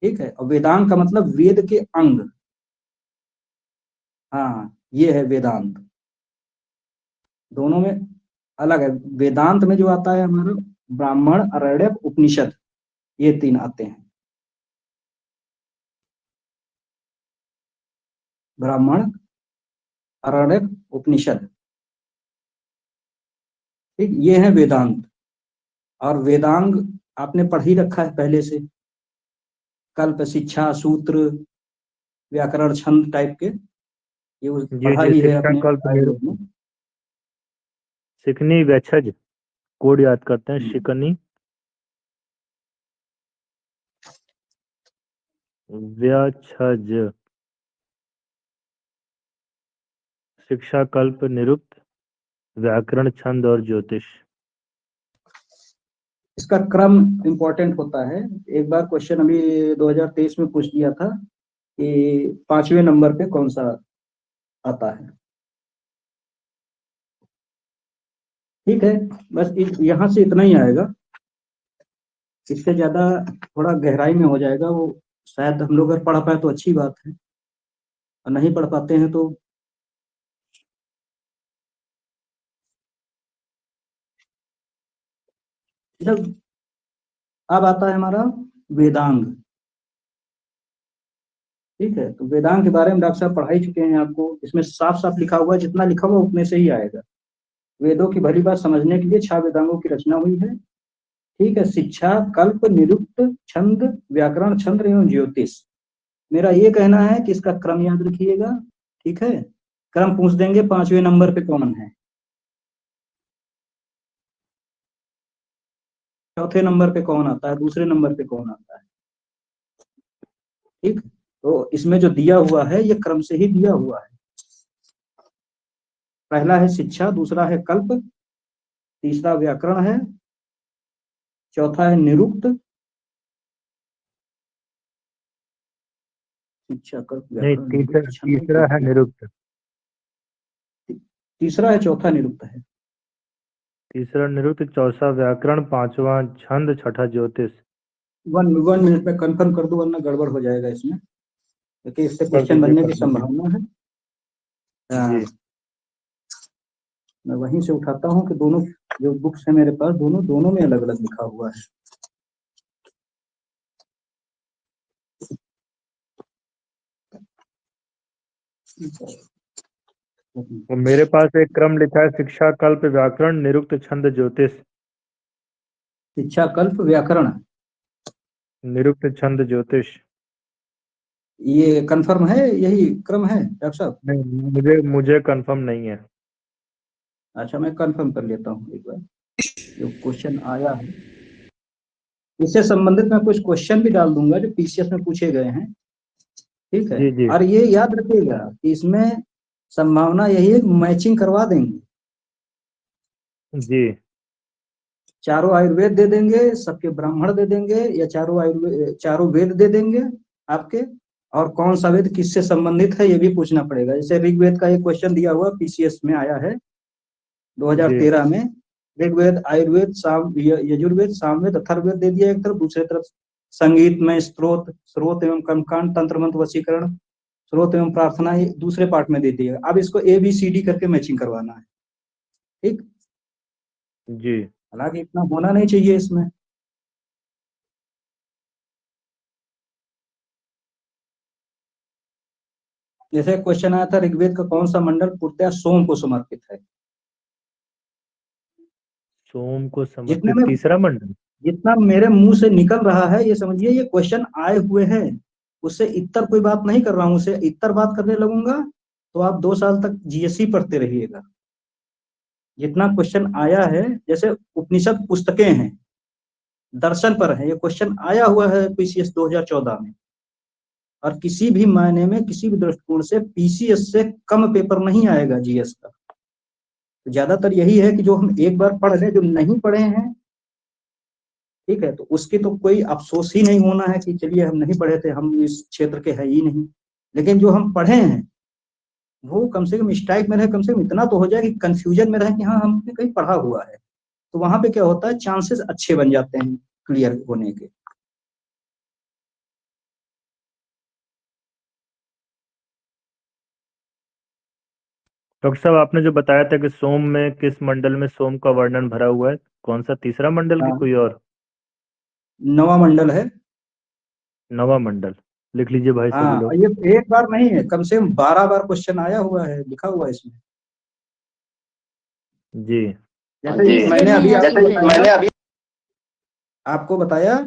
ठीक है, और वेदांग का मतलब वेद के अंग। हाँ, ये है वेदांत, दोनों में अलग है। वेदांत में जो आता है हमारा ब्राह्मण, आरण्यक, उपनिषद, ये तीन आते हैं। ब्राह्मण, आरण्यक, उपनिषद, ठीक, ये है वेदांत। और वेदांग आपने पढ़ ही रखा है पहले से, कल्प, शिक्षा, सूत्र, व्याकरण, छंद टाइप के, ये जी पढ़ा जी, ही है शिक्षा अपने कल्प आयुर्वेद में। शिकनी व्यक्षज कोड याद करते हैं। शिकनी व्यक्षज, शिक्षा कल्प, निरुक्त, व्याकरण, छंद और ज्योतिष। इसका क्रम इंपॉर्टेंट होता है। एक बार क्वेश्चन अभी 2023 में पूछ दिया था कि 5वें नंबर पे कौन सा आता है। ठीक है, बस यहाँ से इतना ही आएगा, इससे ज्यादा थोड़ा गहराई में हो जाएगा वो। शायद हम लोग अगर पढ़ पाए तो अच्छी बात है, और नहीं पढ़ पाते हैं तो इधर। अब आता है हमारा वेदांग, ठीक है। तो वेदांग के बारे में डॉक्टर साहब पढ़ा ही चुके हैं आपको। इसमें साफ साफ लिखा हुआ है, जितना लिखा हुआ उतने से ही आएगा। वेदों की भली बात समझने के लिए 6 वेदांगों की रचना हुई है, ठीक है। शिक्षा, कल्प, निरुक्त, छंद, व्याकरण, छंद एवं ज्योतिष। मेरा ये कहना है कि इसका क्रम याद रखिएगा, ठीक है। क्रम पूछ देंगे 5वें नंबर पे कौन है, चौथे नंबर पे कौन आता है, दूसरे नंबर पे कौन आता है, ठीक। तो इसमें जो दिया हुआ है ये क्रम से ही दिया हुआ है। पहला है शिक्षा, दूसरा है कल्प, तीसरा व्याकरण है, चौथा है निरुक्त, शिक्षा, कल्प, नहीं, व्याकरण, निरुक्त, छंद, तीसरा है निरुक्त। तीसरा है, चौथा निरुक्त है। तीसरा निरुक्त, चौथा व्याकरण, पांचवा छंद, छठा ज्योतिष। 1 मिनट में कंफर्म कर दो वरना गड़बड़ हो जाएगा इसमें, क्योंकि इससे क्वेश्चन बनने की संभावना है। जी। मैं वहीं से उठाता हूँ कि दोनों जो बुक्स है मेरे पास, दोनों में अलग अलग लिखा हुआ है। और मेरे पास एक क्रम लिखा है, शिक्षा कल्प, व्याकरण, निरुक्त, छंद, ज्योतिष। शिक्षा, कल्प, व्याकरण, निरुक्त, छंद, ज्योतिष। ये कंफर्म है, यही क्रम है डॉक्टर साहब? नहीं, मुझे कंफर्म नहीं है। अच्छा, मैं कंफर्म कर लेता हूँ एक बार। जो क्वेश्चन आया है इससे संबंधित मैं कुछ क्वेश्चन भी डाल दूंगा जो पीसीएस में पूछे गए हैं, ठीक है। जी जी और ये याद रखिएगा कि इसमें संभावना यही है मैचिंग करवा देंगे। जी। चारों आयुर्वेद दे देंगे, सबके ब्राह्मण दे देंगे, या चारों वेद दे देंगे आपके, और कौन सा वेद किससे संबंधित है ये भी पूछना पड़ेगा। जैसे ऋग्वेद का एक क्वेश्चन दिया हुआ पीसीएस में आया है 2013 में। ऋग्वेद, आयुर्वेद, यजुर्वेद, सामवेद, अथर्ववेद दे दिया एक तरफ, दूसरी तरफ संगीत में स्रोत एवं कर्मकांड, तंत्र मंत्र, वशीकरण, स्रोत एवं प्रार्थना, ये दूसरे पार्ट में दे दिया। अब इसको ABCD करके मैचिंग करवाना है, ठीक जी। हालांकि इतना होना नहीं चाहिए इसमें। जैसे क्वेश्चन आया था, ऋग्वेद का कौन सा मंडल पूर्णतः सोम को समर्पित है? सोम को जितने समर्पित में तीसरा मंडल। जितना मेरे मुंह से निकल रहा है, ये समझिए ये क्वेश्चन आए हुए हैं, उससे इतर कोई बात नहीं कर रहा हूं। उससे इतर बात करने लगूंगा तो आप 2 साल तक जीएससी पढ़ते रहिएगा। जितना क्वेश्चन आया है, जैसे उपनिषद पुस्तकें हैं, दर्शन पर है, ये क्वेश्चन आया हुआ है पीसीएस 2014 में, और किसी भी मायने में किसी भी दृष्टिकोण से पीसीएस से कम पेपर नहीं आएगा जीएस का। तो ज्यादातर यही है कि जो हम एक बार पढ़ लें, जो नहीं पढ़े हैं, ठीक है, तो उसकी तो कोई अफसोस ही नहीं होना है कि चलिए हम नहीं पढ़े थे, हम इस क्षेत्र के है ही नहीं। लेकिन जो हम पढ़े हैं वो कम से कम स्ट्राइक में रहे, कम से कम इतना तो हो जाए कि कंफ्यूजन में रहे कि हाँ हमने कहीं पढ़ा हुआ है। तो वहां पे क्या होता है, चांसेस अच्छे बन जाते हैं क्लियर होने के। डॉक्टर साहब, आपने जो बताया था कि सोम में किस मंडल में सोम का वर्णन भरा हुआ है, कौन सा तीसरा मंडल की हाँ, कोई और? 9वां मंडल है। 9वां मंडल। लिख लीजिए भाई सभी हाँ, लोग। ये एक बार नहीं है, कम से कम 12 बार क्वेश्चन आया हुआ है, लिखा हुआ है इसमें। जी। जैसे मैंने अभी आपको बताया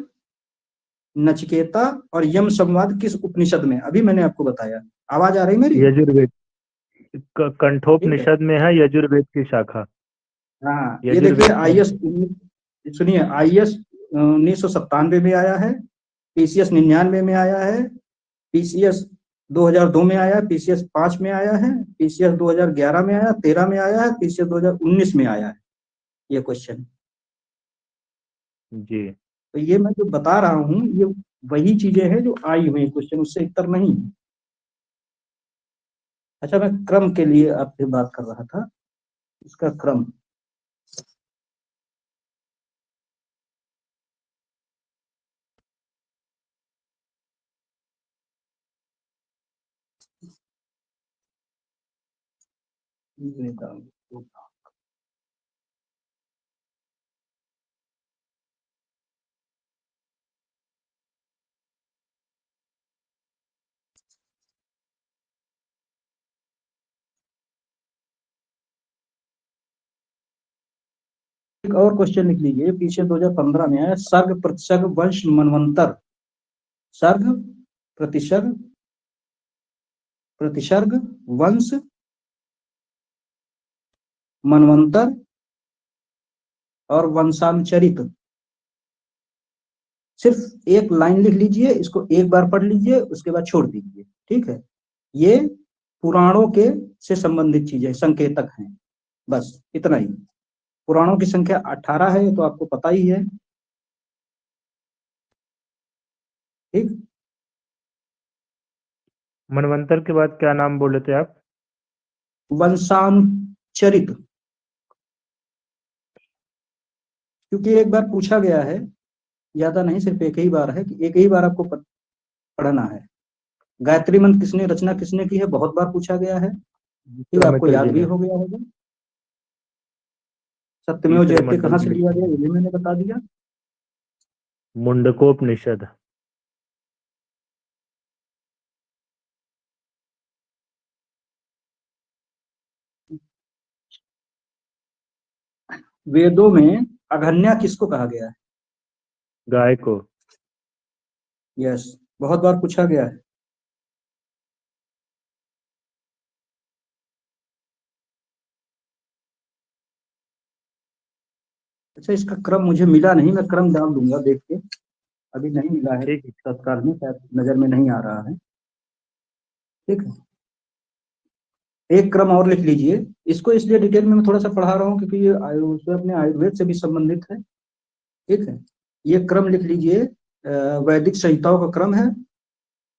नचिकेता और यम संवाद किस उपनिषद में, अभी मैंने आपको बताया। आवाज आ रही मेरी? यजुर्वेद। ठीक है। कंठोपनिषद में है यजुर्वेद की शाखा। हाँ, ये देखिए यजुर्वेद का। आईएस, सुनिए, आईएस 1997 में आया है, पीसीएस 99 में आया है, पीसीएस 2002 में आया, पीसीएस 5 में आया है, पीसीएस 2011 में आया, 13 में आया है, पीसीएस 2019 में आया है ये क्वेश्चन। जी। तो ये मैं जो बता रहा हूँ, ये वही चीजें हैं जो आई हुई क्वेश्चन, उससे इतर नहीं है। अच्छा, मैं क्रम के लिए आपसे बात कर रहा था, इसका क्रम। एक और क्वेश्चन लिख लीजिए, पीछे 2015 में आया, सर्ग प्रतिसर्ग वंश मनवंतर। सर्ग प्रतिसर्ग प्रतिसर्ग वंश मनवंतर और वंशानुचरित। सिर्फ एक लाइन लिख लीजिए, इसको एक बार पढ़ लीजिए, उसके बाद छोड़ दीजिए, ठीक है। ये पुराणों के से संबंधित चीजें, संकेतक हैं, बस इतना ही। पुराणों की संख्या 18 है, तो आपको पता ही है, ठीक। मनवंतर के बाद क्या नाम बोले थे आप? वंशानुचरित, क्योंकि एक बार पूछा गया है, ज्यादा नहीं, सिर्फ एक ही बार है, कि एक ही बार आपको पढ़ना है। गायत्री मंत्र किसने रचना किसने की है, बहुत बार पूछा गया है, ठीक है, आपको याद भी हो गया होगा। सत्यमेव जयते कहाँ से लिया गया, ये भी मैंने बता दिया। मुंडकोपनिषद। वेदों में अघन्या किसको कहा गया है? गाय को। यस, बहुत बार पूछा गया है। अच्छा, इसका क्रम मुझे मिला नहीं, मैं क्रम डाल दूंगा देख के, अभी नहीं मिला है ठीक है। तत्काल में, शायद नजर में नहीं आ रहा है, ठीक है। एक क्रम और लिख लीजिए, इसको इसलिए डिटेल में मैं थोड़ा सा पढ़ा रहा हूँ क्योंकि ये अपने आयुर्वेद से भी संबंधित है, ठीक है। ये क्रम लिख लीजिए, वैदिक संहिताओं का क्रम है।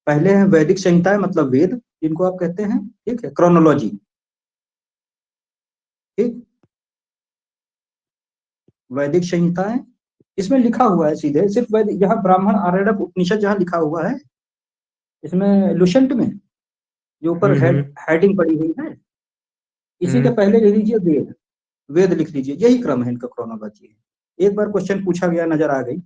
पहले है वैदिक संहिताएं, मतलब वेद जिनको आप कहते हैं, ठीक है, क्रोनोलॉजी, ठीक। वैदिक संहिताएं, इसमें लिखा हुआ है सीधे, सिर्फ वैदिक, यहाँ ब्राह्मण आरण्यक उपनिषद जहाँ लिखा हुआ है, इसमें लुसेंट में जो ऊपर हेडिंग पड़ी हुई है, इसी के पहले लिख लीजिए वेद, वेद लिख लीजिए, यही क्रम है इनका, क्रोनोलॉजी है। एक बार क्वेश्चन पूछा गया, नजर आ गई,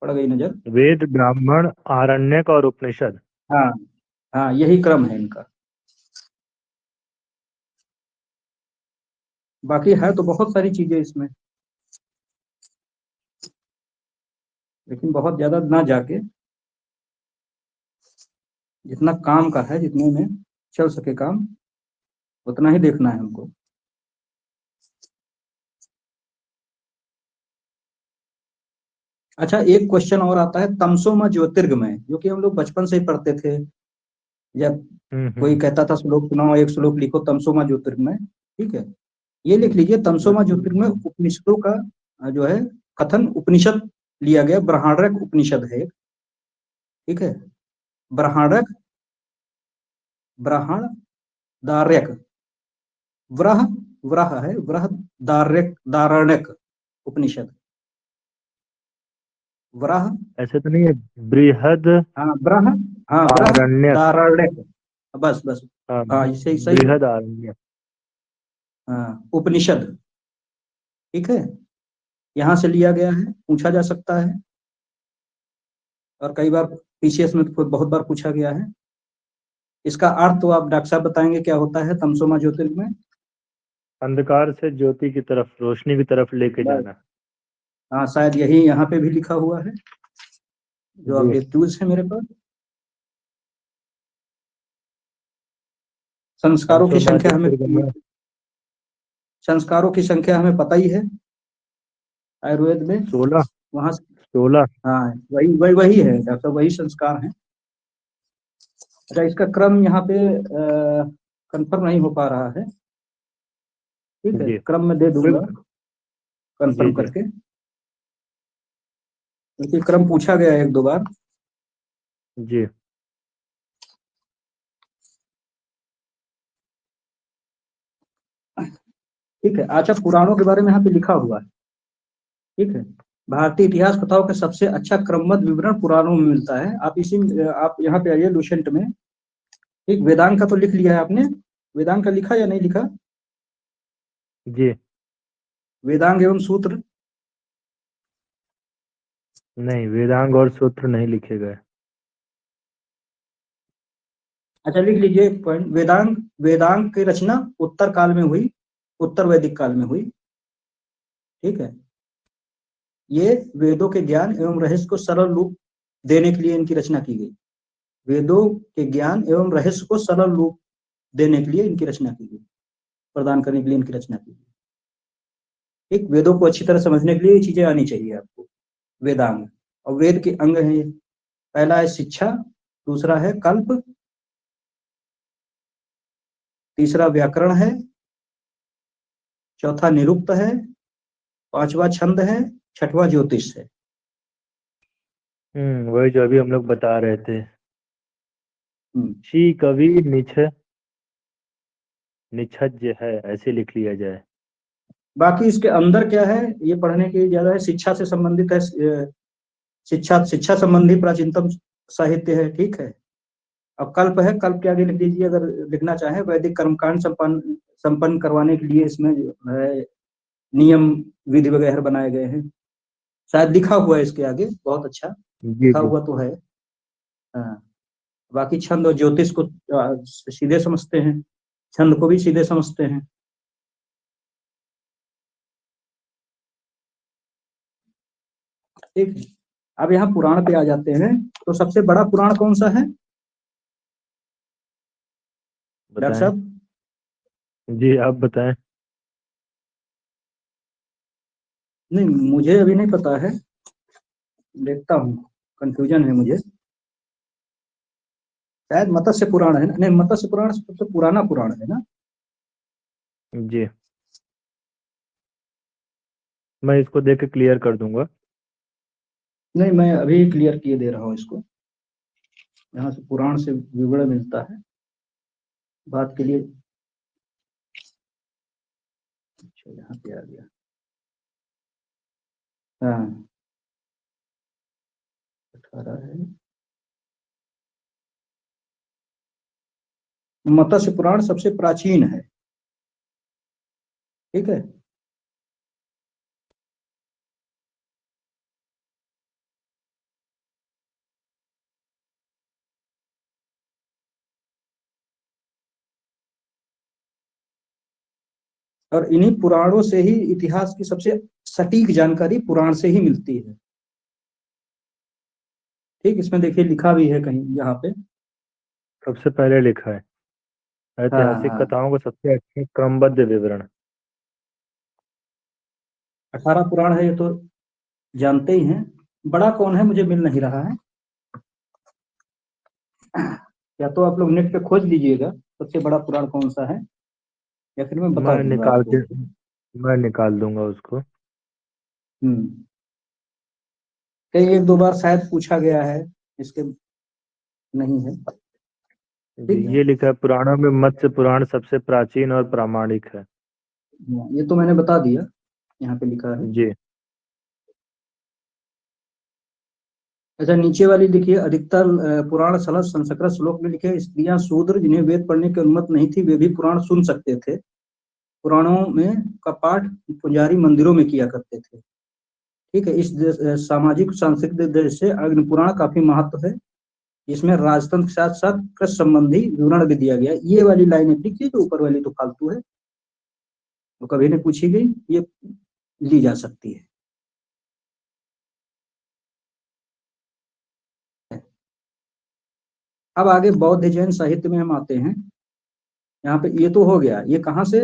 पड़ गई नजर। वेद, ब्राह्मण, आरण्यक और उपनिषद। हाँ हाँ, यही क्रम है इनका। बाकी है तो बहुत सारी चीजें इसमें, लेकिन बहुत ज्यादा ना जाके, जितना काम का है, जितने में चल सके काम, उतना ही देखना है हमको। अच्छा, एक क्वेश्चन और आता है, तमसोमा ज्योतिर्गमय, जो कि हम लोग बचपन से ही पढ़ते थे, जब कोई कहता था श्लोक सुनाओ, एक श्लोक लिखो तमसोमा ज्योतिर्गमय, ठीक है, ये लिख लीजिए, तमसोमा ज्योतिर्गमय उपनिषदों का जो है कथन, उपनिषद लिया गया, बृहदारण्यक उपनिषद है एक, ठीक है, बृहदारण्यक, बृहदारण्यक, व्रह व्रह है, बृहदारण्यक, दारण्यक उपनिषद, व्रह, ऐसे तो नहीं है, बृहद हाँ ब्रह, हाँ आरण्यक। बृहदारण्यक, बस बस, हाँ, हाँ सही सही है, बृहद आरण्यक। हाँ उपनिषद, ठीक है, यहाँ से लिया गया है, पूछा जा सकता है, और कई बार पीसीएस में तो बहुत बार पूछा गया है। इसका अर्थ तो आप डॉक्टर साहब बताएंगे क्या होता है तमसोमा ज्योतिर्गमय? अंधकार से ज्योति की तरफ, रोशनी की तरफ लेके बस, जाना। हाँ शायद यही यहाँ पे भी लिखा हुआ है, जो जी। ऑब्जेक्टिव्स है मेरे पास। संस्कारों की तमसोमा संख्या हमें, ज्योतिर्गमय। संस्कारों की संख्या हमें पता ही है आयुर्वेद में, 16। वहां से, 16। हाँ वही वही वही है डॉक्टर साहब, वही संस्कार है। अच्छा, इसका क्रम यहाँ पे कंफर्म नहीं हो पा रहा है, ठीक है, जी। क्रम में दे दूंगा जी कंफर्म जी। करके, क्योंकि क्रम पूछा गया है एक दो बार। जी। ठीक है, अच्छा पुराणों के बारे में यहाँ पे लिखा हुआ है, ठीक है, भारतीय इतिहास कथाओं का सबसे अच्छा क्रमबद्ध विवरण पुराणों में मिलता है। आप इसी, आप यहाँ पे आइए लुसेंट में, ठीक, वेदांग का तो लिख लिया है आपने, वेदांग का लिखा या नहीं लिखा? जी। वेदांग एवं सूत्र, नहीं, वेदांग और सूत्र नहीं लिखे गए। अच्छा लिख लीजिए एक पॉइंट, वेदांग, वेदांग की रचना उत्तर काल में हुई, उत्तर वैदिक काल में हुई, ठीक है, ये वेदों के ज्ञान एवं रहस्य को सरल रूप देने के लिए इनकी रचना की गई, वेदों के ज्ञान एवं रहस्य को सरल रूप देने के लिए इनकी रचना की गई, प्रदान करने के लिए इनकी रचना की गई, ठीक, वेदों को अच्छी तरह समझने के लिए ये चीजें आनी चाहिए आपको, वेदांग, और वेद के अंग हैं, पहला है शिक्षा, दूसरा है कल्प, तीसरा व्याकरण है, चौथा निरुक्त है, पांचवा छंद है, छठवां ज्योतिष है। वही जो अभी हम लोग बता रहे थे। शी कवि निछज है, ऐसे लिख लिया जाए। बाकी इसके अंदर क्या है ये पढ़ने की ज्यादा है, शिक्षा से संबंधित है, शिक्षा शिक्षा संबंधी प्राचीनतम साहित्य है, ठीक है, अब कल्प है, कल्प के आगे लिख दीजिए अगर लिखना चाहे, वैदिक कर्मकांड संपन्न संपन्न करवाने के लिए इसमें जो है नियम विधि वगैरह बनाए गए हैं, शायद लिखा हुआ है इसके आगे, बहुत अच्छा जी लिखा जी। हुआ तो है। हाँ, बाकी छंद और ज्योतिष को सीधे समझते हैं, छंद को भी सीधे समझते हैं। ठीक है, अब यहाँ पुराण पे आ जाते हैं, तो सबसे बड़ा पुराण कौन सा है डॉक्टर बताएं। साहब? जी, आप बताएं। नहीं मुझे अभी नहीं पता है, देखता हूँ, कंफ्यूजन है मुझे, शायद मत्स्य पुराण है ना, नहीं मत्स्य पुराण सबसे पुराना पुराण है ना। जी, मैं इसको देख के क्लियर कर दूंगा। नहीं मैं अभी क्लियर किए दे रहा हूँ इसको, यहाँ से पुराण से विवरण मिलता है बात के लिए। अच्छा यहाँ पे आ गया, हाँ 18 है, मत्स्य पुराण सबसे प्राचीन है, ठीक है, और इन्हीं पुराणों से ही इतिहास की सबसे सटीक जानकारी पुराण से ही मिलती है। ठीक, इसमें देखिए लिखा भी है कहीं यहाँ पे। सबसे पहले लिखा है ऐतिहासिक हाँ, कथाओं को सबसे अच्छे क्रमबद्ध विवरण। 18 पुराण है, ये तो जानते ही हैं। बड़ा कौन है मुझे मिल नहीं रहा है, या तो आप लोग नेट पे खोज लीजिएगा सबसे बड़ा पुराण कौन सा है, या फिर मैं बता दूंगा आपको। मैं निकाल दूंगा उसको। कई एक दो बार शायद पूछा गया है, इसके नहीं है। जी, ठीक है, ये लिखा है पुराणों में मत्स्य पुराण सबसे प्राचीन और प्रामाणिक है। ये तो मैंने बता दिया, यहाँ पे लिखा है। जी अच्छा, नीचे वाली देखिए, अधिकतर पुराण सलस संस्कृत श्लोक में लिखे स्त्रियां शूद्र जिन्हें वेद पढ़ने की अनुमति नहीं थी वे भी पुराण सुन सकते थे। पुराणों में का पाठ पुजारी मंदिरों में किया करते थे। ठीक है, इस सामाजिक सांस्कृतिक दृष्टि से अग्नि पुराण काफी महत्व है। इसमें राजतंत्र के साथ साथ कृषि संबंधी विवरण भी दिया गया है। ये वाली लाइन लिखिए, जो ऊपर वाली तो फालतू है, तो कभी नहीं पूछी गई, ये ली जा सकती है। अब आगे बौद्ध जैन साहित्य में हम आते हैं। यहाँ पे ये तो हो गया, ये कहाँ से,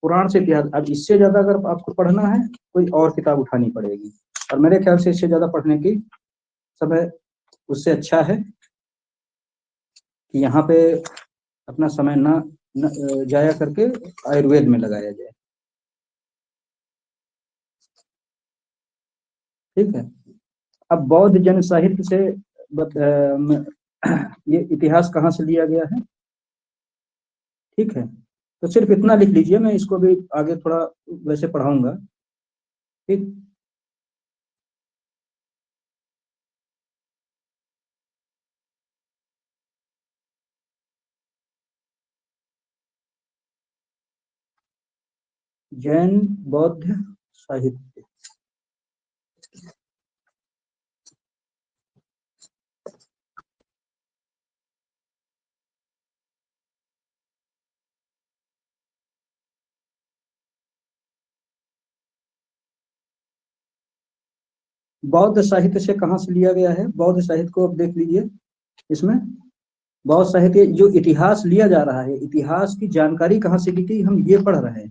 पुराण से इतिहास। अब इससे ज्यादा अगर आपको पढ़ना है, कोई और किताब उठानी पड़ेगी, और मेरे ख्याल से इससे ज्यादा पढ़ने की समय उससे अच्छा है कि यहाँ पे अपना समय न जाया करके आयुर्वेद में लगाया जाए। ठीक है, अब बौद्ध जन साहित्य से ये इतिहास कहाँ से लिया गया है। ठीक है, तो सिर्फ इतना लिख लीजिए, मैं इसको भी आगे थोड़ा वैसे पढ़ाऊंगा। ठीक, जैन बौद्ध साहित्य। बौद्ध साहित्य से कहाँ से लिया गया है, बौद्ध साहित्य को अब देख लीजिए। इसमें बौद्ध साहित्य जो इतिहास लिया जा रहा है, इतिहास की जानकारी कहाँ से ली थी, हम ये पढ़ रहे हैं।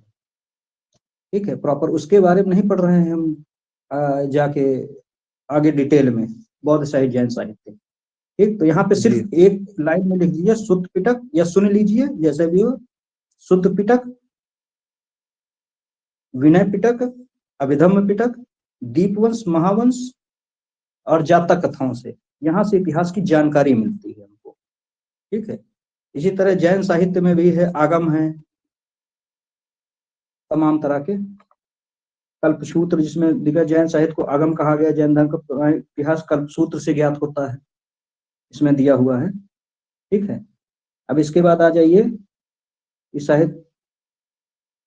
ठीक है, प्रॉपर उसके बारे में नहीं पढ़ रहे हैं हम जाके आगे डिटेल में बौद्ध साहित्य जैन साहित्य। ठीक, तो यहाँ पे सिर्फ एक लाइन में लिख दीजिए शुद्ध पिटक, या सुन लीजिए जैसे भी हो। शुद्ध पिटक, विनय पिटक, अभिधम्म पिटक, दीपवंश, महावंश और जातक कथाओं से यहाँ से इतिहास की जानकारी मिलती है हमको। ठीक है, इसी तरह जैन साहित्य में भी है, आगम है तमाम तरह के। कल्पसूत्र, जिसमें दिग्गज जैन साहित्य को आगम कहा गया, जैन धर्म का इतिहास कल्पसूत्र से ज्ञात होता है, इसमें दिया हुआ है। ठीक है, अब इसके बाद आ जाइए, इस साहित्य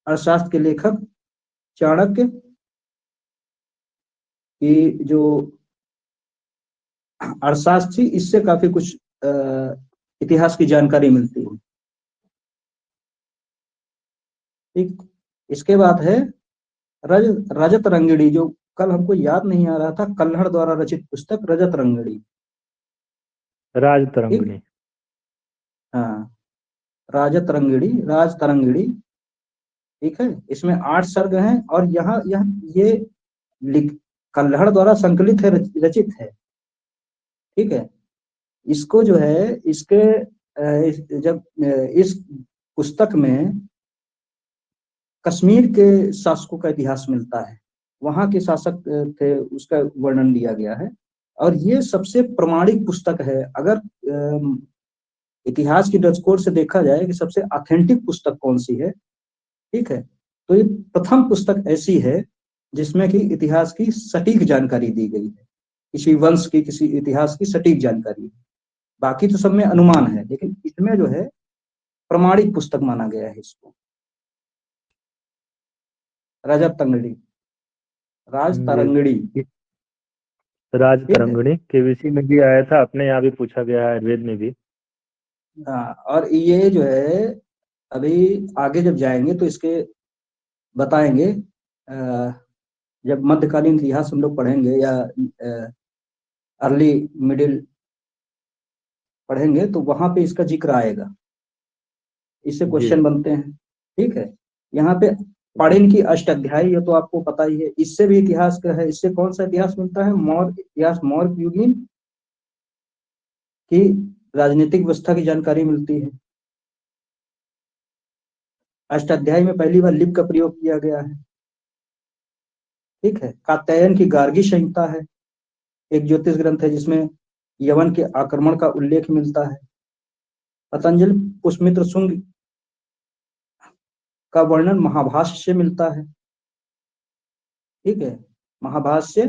अर्थशास्त्र के लेखक चाणक्य की जो अर्थशास्त्र थी, इससे काफी कुछ इतिहास की जानकारी मिलती है। ठीक, इसके बाद है रजत रंगिणी, जो कल हमको याद नहीं आ रहा था, कल्हड़ द्वारा रचित पुस्तक रजत रंगिणी। राज तरंगिणी। हाँ, राजत रंगिणी, राज तरंगिणी। ठीक है, इसमें 8 सर्ग हैं, और यहाँ ये कल्हड़ द्वारा संकलित है, रचित है। ठीक है, इसको जो है, इसके जब इस पुस्तक में कश्मीर के शासकों का इतिहास मिलता है, वहां के शासक थे, उसका वर्णन दिया गया है। और ये सबसे प्रमाणिक पुस्तक है। अगर इतिहास की दृष्टिकोण से देखा जाए कि सबसे ऑथेंटिक पुस्तक कौन सी है, ठीक है, तो ये प्रथम पुस्तक ऐसी है जिसमें कि इतिहास की सटीक जानकारी दी गई है, किसी वंश की, किसी इतिहास की सटीक जानकारी। बाकी तो सब में अनुमान है, लेकिन इसमें जो है प्रमाणिक पुस्तक माना गया है इसको। रजत तरंगिणी, राज तरंगिणी। राज तरंगिणी केबीसी में भी आया था, अपने यहाँ भी पूछा गया है, आयुर्वेद में भी। हाँ, और ये जो है अभी आगे जब जाएंगे तो इसके बताएंगे जब मध्यकालीन इतिहास हम लोग पढ़ेंगे या अर्ली मिडिल पढ़ेंगे तो वहां पे इसका जिक्र आएगा, इससे क्वेश्चन बनते हैं। ठीक है, यहाँ पे पाणिनि की अष्टाध्यायी, ये तो आपको पता ही है। इससे भी इतिहास का है। इससे कौन सा इतिहास मिलता है? मौर्य इतिहास, मौर्य युगीन की राजनीतिक व्यवस्था की जानकारी मिलती है। अष्टाध्यायी में पहली बार लिप का प्रयोग किया गया है। ठीक है, कात्यायन की गार्गी संहिता है, एक ज्योतिष ग्रंथ है जिसमें यवन के आक्रमण का उल्लेख मिलता है। पतंजलि पुष्मित्र शुंग का वर्णन महाभाष्य से मिलता है। ठीक है, महाभाष्य से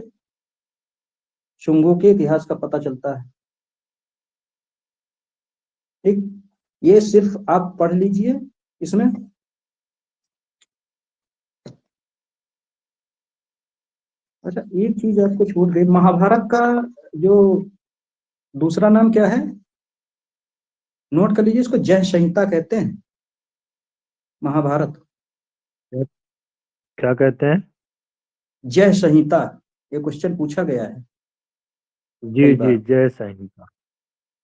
शुंगों के इतिहास का पता चलता है। ठीक, ये सिर्फ आप पढ़ लीजिए इसमें। अच्छा, एक चीज आपको छूट गई, महाभारत का जो दूसरा नाम क्या है? नोट कर लीजिए, इसको जय संहिता कहते हैं। महाभारत क्या कहते हैं? जय संहिता, ये क्वेश्चन पूछा गया है जी कई जी, बार। जय संहिता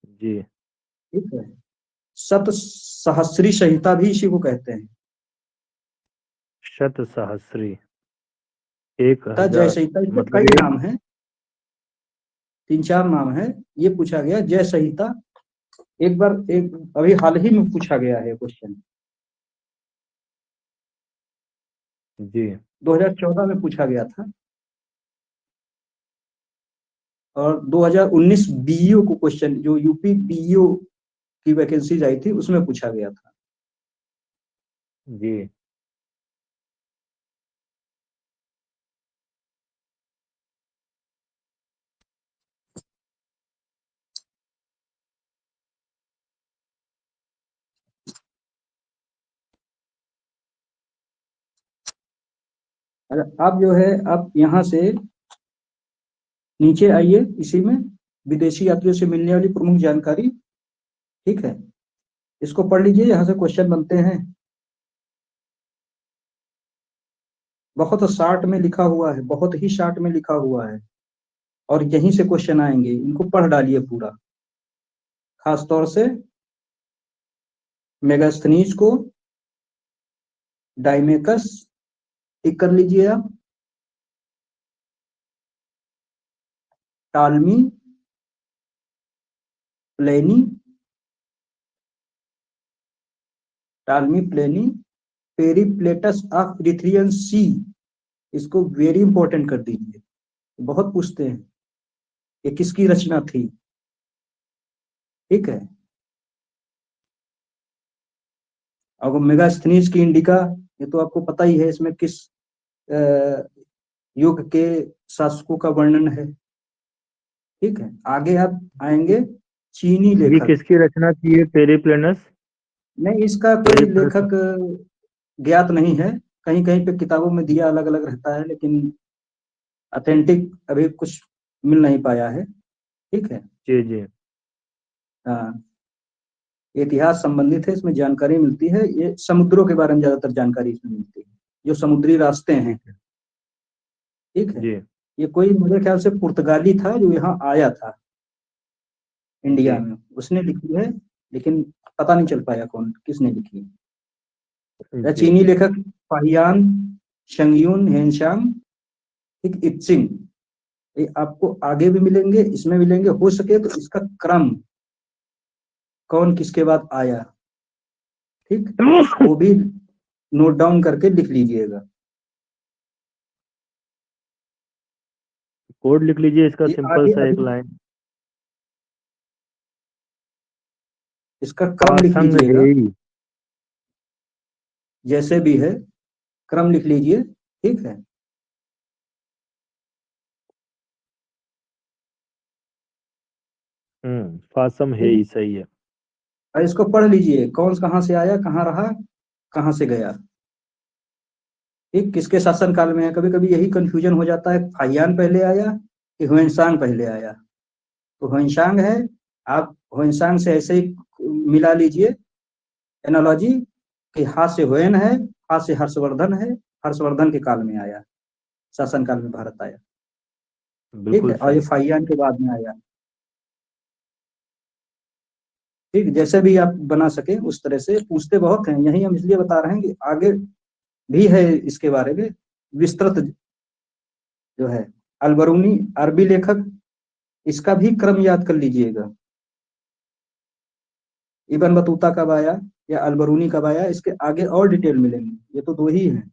जी। ठीक है, सत सहस्री संहिता भी इसी को कहते हैं। शत सहस्री, जय 1000, संहिता, इसके मतलब कई एक। नाम हैं, 3-4 नाम है। ये पूछा गया जय संहिता, एक बार एक अभी हाल ही में पूछा गया है क्वेश्चन, जी 2014 में पूछा गया था। और 2019 बीईओ को क्वेश्चन, जो यूपी बीईओ की वैकेंसीज आई थी उसमें पूछा गया था। जी। आप जो है, आप यहाँ से नीचे आइए, इसी में विदेशी यात्रियों से मिलने वाली प्रमुख जानकारी। ठीक है, इसको पढ़ लीजिए, यहाँ से क्वेश्चन बनते हैं। बहुत शार्ट में लिखा हुआ है, बहुत ही शार्ट में लिखा हुआ है, और यहीं से क्वेश्चन आएंगे। इनको पढ़ डालिए पूरा, खास तौर से मेगास्थनीज को, डाइमेकस टिक कर लीजिए आप, टालमी, प्लेनी, टालमी प्लेनी, पेरीप्लेटस ऑफ इरिथ्रियन सी, इसको वेरी इंपॉर्टेंट कर दीजिए, बहुत पूछते हैं ये किसकी रचना थी। ठीक है, अब मेगास्थनीज की इंडिका, ये तो आपको पता ही है, इसमें किस युग के शासकों का वर्णन है। ठीक है, आगे आप आएंगे, चीनी ये लेखक। किसकी रचना की है, पेरिप्लेनस? नहीं, इसका कोई लेखक ज्ञात नहीं है, कहीं कहीं पे किताबों में दिया अलग अलग रहता है, लेकिन ऑथेंटिक अभी कुछ मिल नहीं पाया है। ठीक है, जी जी। हाँ, इतिहास संबंधित है, इसमें जानकारी मिलती है। ये समुद्रों के बारे में ज्यादातर जानकारी इसमें मिलती है, जो समुद्री रास्ते हैं। ठीक है, जी ये कोई मेरे ख्याल से पुर्तगाली था जो यहाँ आया था इंडिया जी में, उसने लिखी है, लेकिन पता नहीं चल पाया कौन किसने लिखी है। जी। चीनी लेखक फाहियान शंगयून हेनशांग, ठीक, इत्सिंग, ये आपको आगे भी मिलेंगे, इसमें मिलेंगे। हो सके तो इसका क्रम कौन किसके बाद आया, ठीक, वो भी नोट डाउन करके लिख लीजिएगा। कोड लिख लीजिए इसका, ये सिंपल आगे सा एक अभी लाइन। इसका क्रम लिख पासंग लीजिएगा, हेई। जैसे भी है क्रम लिख लीजिए। ठीक है, फासम हेई, सही है। और इसको पढ़ लीजिए, कौन कहाँ से आया, कहाँ रहा, कहाँ से गया। ठीक, किसके शासन काल में है। कभी कभी यही कंफ्यूजन हो जाता है, फाहियान पहले आया कि ह्वेनसांग पहले आया। तो ह्वेनसांग है, आप ह्वेनसांग से ऐसे ही मिला लीजिए एनालॉजी कि हा से ह्वेन है, हा से हर्षवर्धन है, हर्षवर्धन के काल में आया, शासन काल में भारत आया। ठीक बिल्कुल है, और ये सही। फाहियान के बाद में आया। ठीक, जैसे भी आप बना सके उस तरह से। पूछते बहुत हैं, यही हम इसलिए बता रहे हैं कि आगे भी है इसके बारे में विस्तृत जो है। अलबरूनी अरबी लेखक, इसका भी क्रम याद कर लीजिएगा। इब्न बतूता कब आया या अलबरूनी कब आया, इसके आगे और डिटेल मिलेंगे, ये तो दो ही हैं।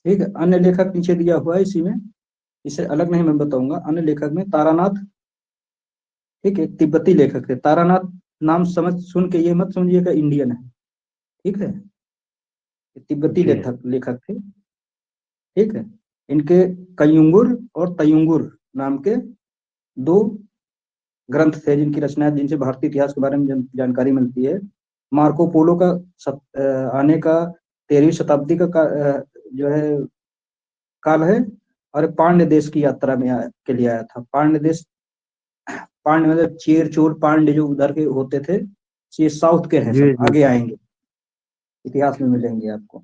ठीक है, अन्य लेखक नीचे दिया हुआ है इसी में, इसे अलग नहीं मैं बताऊंगा। अन्य लेखक में तारानाथ, ठीक है, तिब्बती लेखक थे। तारानाथ नाम समझ सुन के ये मत समझिएगा इंडियन है, ठीक है, तिब्बती जी। लेखक लेखक थे। ठीक है, इनके कयुंगुर और तयुंगुर नाम के दो ग्रंथ थे जिनकी रचना, जिनसे भारतीय इतिहास के बारे में जानकारी मिलती है। मार्को पोलो का आने का 13वीं शताब्दी जो है काल है, और पांड्य देश की यात्रा में के लिए आया था। पांड्य देश, पांड्य मतलब चेर चोर पांड्य जो उधर के होते थे, ये साउथ के हैं, जी सब जी। आगे आएंगे, इतिहास में मिलेंगे आपको।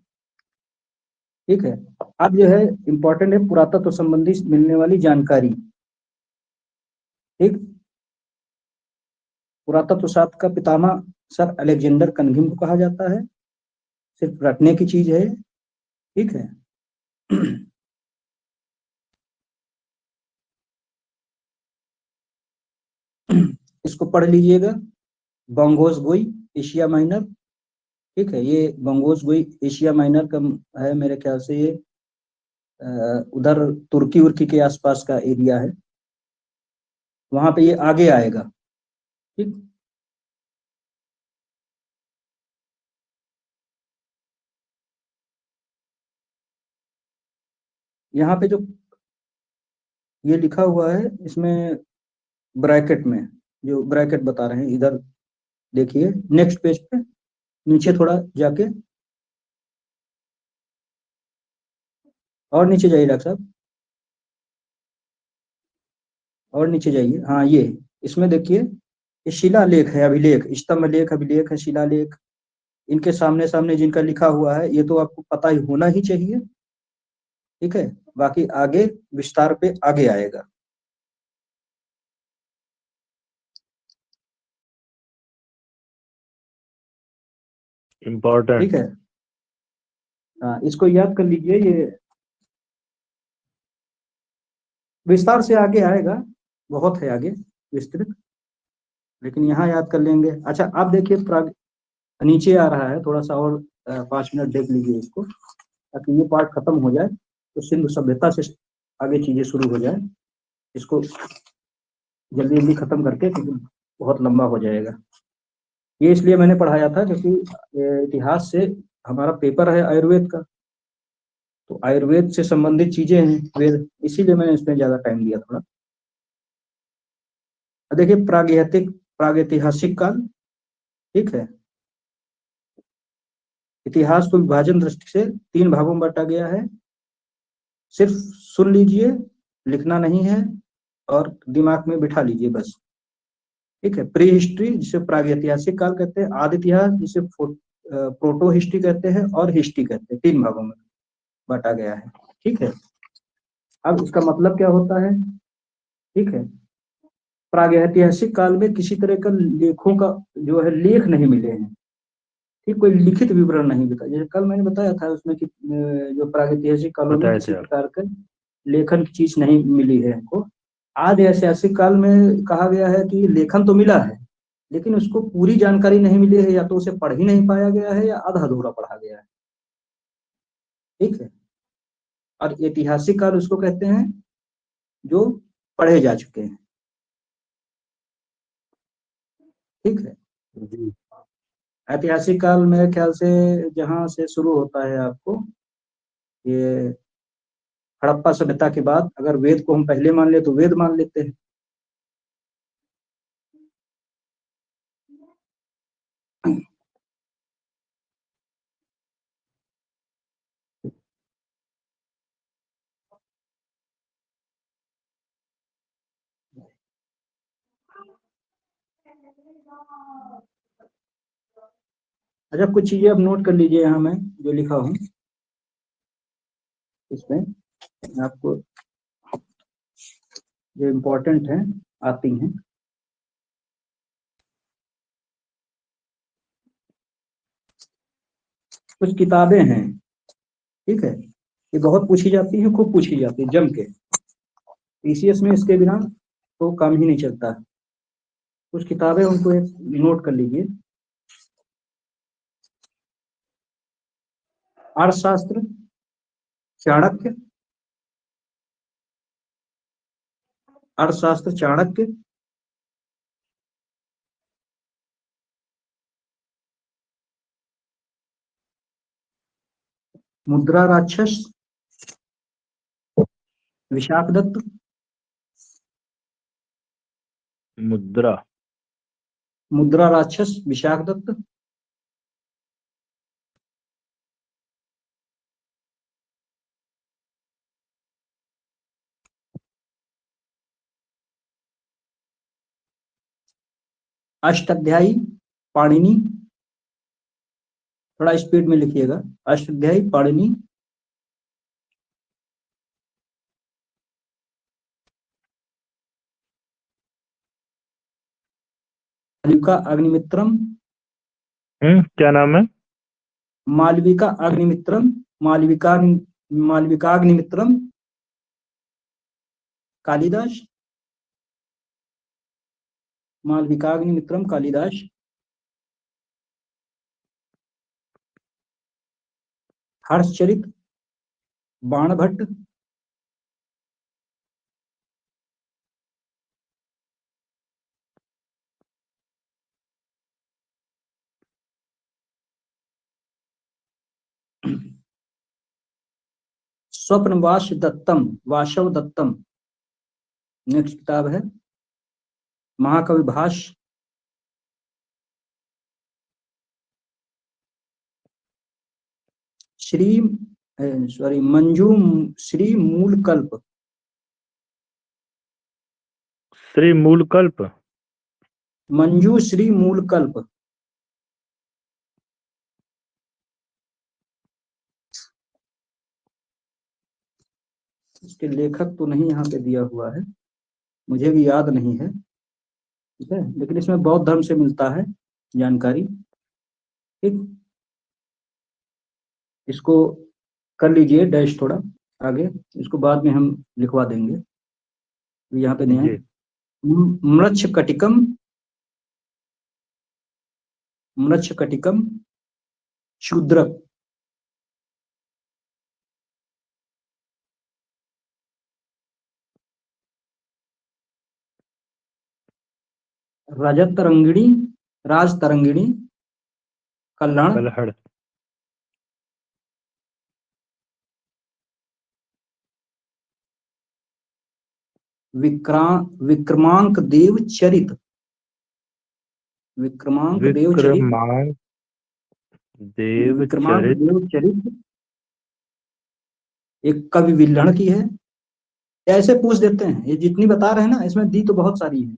ठीक है, अब जो है इंपॉर्टेंट है पुरातत्व संबंधी मिलने वाली जानकारी। ठीक, पुरातत्व शास्त्र का पितामह सर अलेक्जेंडर कनघिम को कहा जाता है, सिर्फ रटने की चीज है। ठीक है, इसको पढ़ लीजिएगा। बंगोस गोई एशिया माइनर, ठीक है, ये बंगोस गोई एशिया माइनर का है, मेरे ख्याल से ये उधर तुर्की उर्की के आसपास का एरिया है, वहां पे ये आगे आएगा। ठीक, यहाँ पे जो ये लिखा हुआ है इसमें ब्रैकेट में, जो ब्रैकेट बता रहे हैं इधर देखिए, नेक्स्ट पेज पे नीचे थोड़ा जाके, और नीचे जाइए डॉक्टर साहब, और नीचे जाइए। हाँ, ये इसमें देखिए, ये शिलालेख है, अभिलेख, स्तंभ लेख, अभिलेख है, शिलालेख, इनके सामने सामने जिनका लिखा हुआ है, ये तो आपको पता ही होना ही चाहिए। ठीक है, बाकी आगे विस्तार पे आगे आएगा। इम्पोर्टेंट। ठीक है, हाँ, इसको याद कर लीजिए, ये विस्तार से आगे आएगा, बहुत है आगे विस्तृत, लेकिन यहाँ याद कर लेंगे। अच्छा, आप देखिए नीचे आ रहा है थोड़ा सा, और 5 मिनट देख लीजिए इसको, ताकि ये पार्ट खत्म हो जाए, तो सिंधु सभ्यता से आगे चीजें शुरू हो जाए। इसको जल्दी जल्दी खत्म करके, क्योंकि बहुत लंबा हो जाएगा। ये इसलिए मैंने पढ़ाया था क्योंकि इतिहास से हमारा पेपर है आयुर्वेद का, तो आयुर्वेद से संबंधित चीजें हैं वेद, इसीलिए मैंने इसमें ज्यादा टाइम दिया थोड़ा। देखिए, प्रागैतिहासिक काल, ठीक है, इतिहास को विभाजन दृष्टि से 3 भागों में बांटा गया है। सिर्फ सुन लीजिए, लिखना नहीं है, और दिमाग में बिठा लीजिए बस। ठीक है, प्री हिस्ट्री जिसे प्रागैतिहासिक काल कहते हैं, आदि इतिहास जिसे प्रोटो हिस्ट्री कहते हैं, और हिस्ट्री कहते हैं, 3 भागों में बांटा गया है। ठीक है, अब इसका मतलब क्या होता है? ठीक है, प्रागैतिहासिक काल में किसी तरह का लेखों का जो है लेख नहीं मिले हैं। ठीक, कोई लिखित विवरण नहीं मिला, जैसे कल मैंने बताया था उसमें कि जो प्रागैतिहासिक कालों में बताए किसी थे आप। प्रकार का लेखन की चीज नहीं मिली है हमको। आज ऐतिहासिक काल में कहा गया है कि लेखन तो मिला है, लेकिन उसको पूरी जानकारी नहीं मिली है, या तो उसे पढ़ ही नहीं पाया गया है, या आधा अधूरा पढ़ा गया है। ठीक है, और ऐतिहासिक काल उसको कहते हैं जो पढ़े जा चुके हैं। ठीक है, जी। ऐतिहासिक काल मेरे ख्याल से जहां से शुरू होता है आपको, ये हड़प्पा सभ्यता के बाद, अगर वेद को हम पहले मान ले तो वेद मान लेते हैं। अच्छा, कुछ चीजें आप नोट कर लीजिए यहाँ मैं जो लिखा हूँ इसमें आपको जो इम्पोर्टेंट है आती हैं। कुछ किताबें हैं, ठीक है, ये बहुत पूछी जाती है, खूब पूछी जाती है जम के। पीसीएस में इसके बिना तो काम ही नहीं चलता। कुछ किताबें उनको एक नोट कर लीजिए। अर्थशास्त्र चाणक्य, अर्थशास्त्र चाणक्य, मुद्रा राक्षस विशाखदत्त, मुद्रा मुद्रा राक्षस विशाखदत्त, अष्टाध्यायी पाणिनि, थोड़ा स्पीड में लिखिएगा, अष्टाध्यायी पाणिनि, मालविका अग्निमित्रम, क्या नाम है? मालविका अग्निमित्रम, मालविकाग्निमित्रम, कालिदास, मालविकाग्निमित्रम कालिदास, हर्षचरित बाणभट्ट, स्वप्नवास दत्तम, वासव दत्तम, नेक्स्ट किताब है महाकवि भाष्य, श्री सॉरी मंजू श्री मूलकल्प, श्री मूलकल्प, मंजू श्री मूलकल्प, इसके लेखक तो नहीं यहाँ पे दिया हुआ है, मुझे भी याद नहीं है, ठीक है, लेकिन इसमें बौद्ध धर्म से मिलता है जानकारी, ठीक। इसको कर लीजिए डैश थोड़ा आगे, इसको बाद में हम लिखवा देंगे, यहाँ पे नहीं है। जी मृच्छकटिकम, मृच्छकटिकम शूद्रक, रजत तरंगिणी, राज तरंगिणी, कल्याण, कलहड़, विक्रमांक देव चरित, विक्रमांक देव चरित, विक्रमांक देव विक्रमांक चरित, देव चरित, एक कवि विल्हण की है। ऐसे पूछ देते हैं, ये जितनी बता रहे हैं ना इसमें दी तो बहुत सारी है,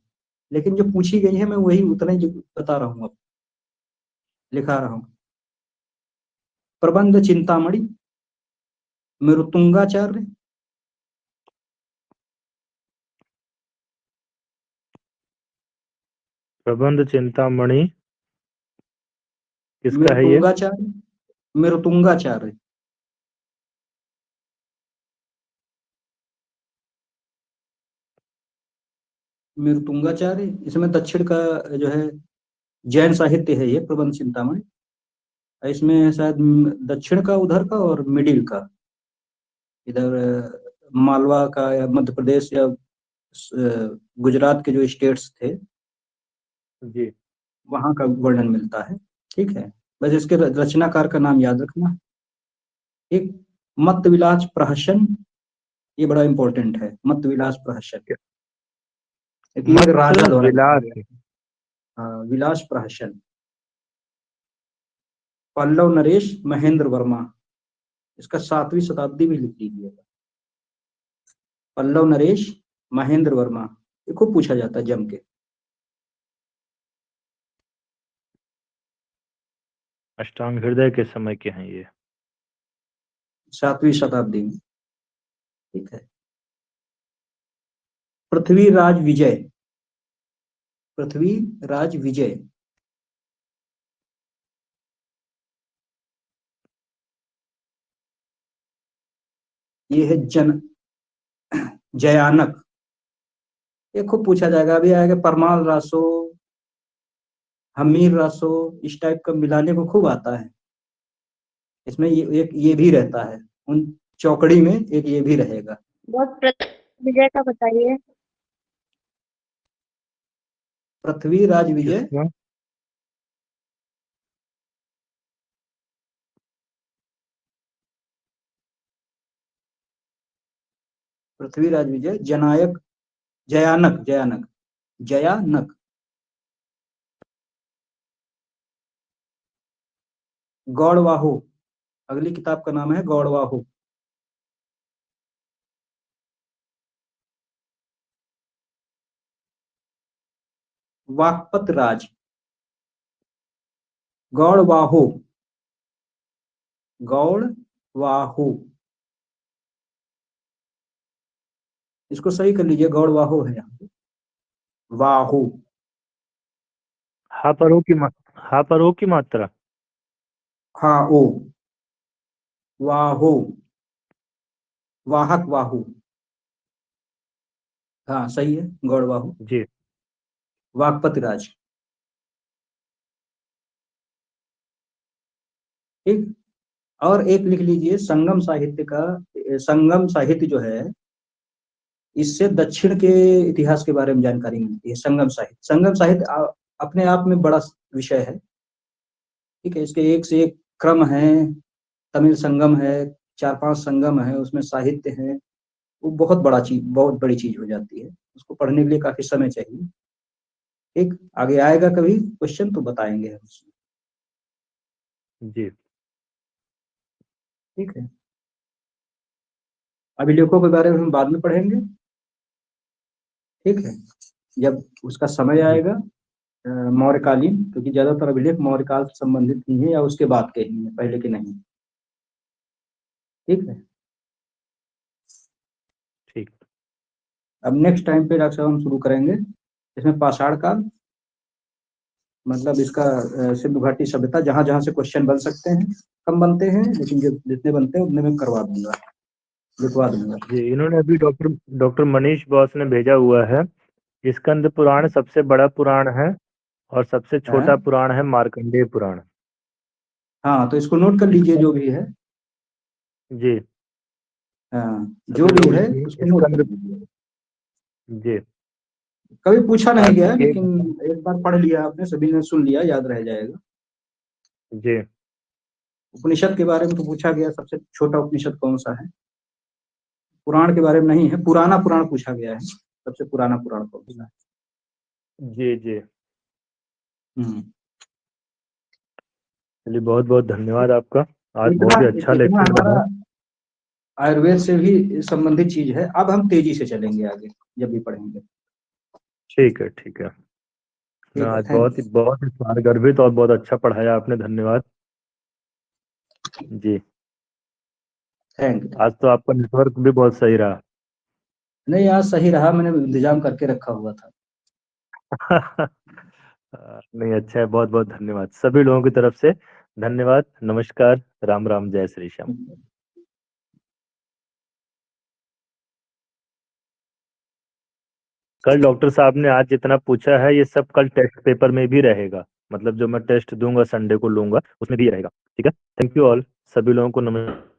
लेकिन जो पूछी गई है मैं वही उतना ही बता रहा हूँ, अब लिखा रहा हूँ। प्रबंध चिंतामणि, मृतुंगाचार्य, प्रबंध चिंतामणि किसका है ये? मृतुंगाचार्य, मृतुंगाचार्य, मृतुंगाचार्य, इसमें दक्षिण का जो है जैन साहित्य है ये प्रबंध चिंतामणि, इसमें शायद दक्षिण का उधर का और मिडिल का, इधर मालवा का या मध्य प्रदेश या गुजरात के जो स्टेट्स थे जी वहां का वर्णन मिलता है, ठीक है। बस इसके रचनाकार का नाम याद रखना। एक मत विलास प्रहसन, ये बड़ा इंपॉर्टेंट है, मत विलास प्रहसन, एक राजा द्वारा लिखा विलास, गया। हाँ, विलास प्रहसन, पल्लव नरेश महेंद्र वर्मा, इसका 7वीं शताब्दी में लिख लीजिएगा, पल्लव नरेश महेंद्र वर्मा, ये खूब पूछा जाता है जम के। अष्टांग हृदय के समय के हैं ये। 7वीं शताब्दी में। ठीक है। पृथ्वीराज विजय। पृथ्वीराज विजय ये है जयानक। ये खूब पूछा जाएगा, अभी आएगा परमाल रासो, हमीर रासो, इस टाइप का मिलाने को खूब आता है। इसमें ये भी रहता है, उन चौकड़ी में एक ये भी रहेगा। बहुत विजय का बताइए। पृथ्वीराज विजय किसका? पृथ्वीराज विजय जनायक जयानक जयानक जयानक। गौड़वाहु, अगली किताब का नाम है गौड़वाहु। वाकपत राज। गौड़वाहु, गौड़वाहु, इसको सही कर लीजिए, गौड़वाहु है यहाँ पे। वाहु, हा पर ओ की मात्रा। हाँ ओ, वाहु, वाहक वाहु, हाँ सही है, गौड़वाहु। जी। वाकपत राज। ठीक। और एक लिख लीजिए, संगम साहित्य का, संगम साहित्य जो है, इससे दक्षिण के इतिहास के बारे में जानकारी मिलती है। संगम साहित्य अपने आप में बड़ा विषय है। ठीक है, इसके एक से एक क्रम है, तमिल संगम है, 4-5 संगम है, उसमें साहित्य है, वो बहुत बड़ी चीज हो जाती है। उसको पढ़ने के लिए काफी समय चाहिए। ठीक, आगे आएगा कभी क्वेश्चन तो बताएंगे हम। जी ठीक है, अभिलेखों के बारे में हम बाद में पढ़ेंगे। ठीक है, जब उसका समय आएगा, मौर्यकालीन, क्योंकि ज्यादातर अभिलेख मौर्यकाल से संबंधित ही है या उसके बाद के ही है, पहले के नहीं। ठीक है, ठीक। अब नेक्स्ट टाइम पे डॉक्टर साहब हम शुरू करेंगे। इसमें पाषाण काल, मतलब इसका सिंधु घाटी सभ्यता, जहां जहां से क्वेश्चन बन सकते हैं, कम बनते हैं लेकिन जितने बनते हैं उतने में करवा दूंगा, लिखवा दूंगा। जी, इन्होंने अभी डॉक्टर मनीष बॉस ने भेजा हुआ है। स्कंद पुराण सबसे बड़ा पुराण है और सबसे छोटा पुराण है मार्कंडेय पुराण। हाँ, तो इसको नोट कर लीजिए जो भी है। जी। हाँ, जो भी है उसको नोट कर लीजिए। जी। कभी पूछा नहीं गया, कार्तिकेय। लेकिन एक बार पढ़ लिया आपने, सभी ने सुन लिया, याद रह जाएगा। जी। उपनिषद के बारे में तो पूछा गया, सबसे छोटा उपनिषद कौन सा है। पुराण के बारे में नहीं है, पुराना पुराण पूछा गया है, सबसे पुराना पुराण कौन सा है। जी। जी। हम्म। चलिए, बहुत बहुत धन्यवाद आपका। आज इतना बहुत ही अच्छा इतना लेक्चर हमारा रहा। आयुर्वेद से भी संबंधित चीज है। अब हम तेजी से चलेंगे आगे जब भी पढ़ेंगे। ठीक है, ठीक है। ठीक है, आज थैंक बहुत ही गर्वित और बहुत अच्छा पढ़ाया आपने, धन्यवाद जी। यू। आज तो आपका नेटवर्क भी बहुत सही रहा। नहीं, आज सही रहा, मैंने इंतजाम करके रखा हुआ था। नहीं, अच्छा है। बहुत बहुत धन्यवाद सभी लोगों की तरफ से। धन्यवाद, नमस्कार, राम राम, जय श्री श्याम। कल डॉक्टर साहब ने आज जितना पूछा है ये सब कल टेस्ट पेपर में भी रहेगा, मतलब जो मैं टेस्ट दूंगा संडे को लूंगा उसमें भी रहेगा। ठीक है, थैंक यू ऑल, सभी लोगों को नमस्कार।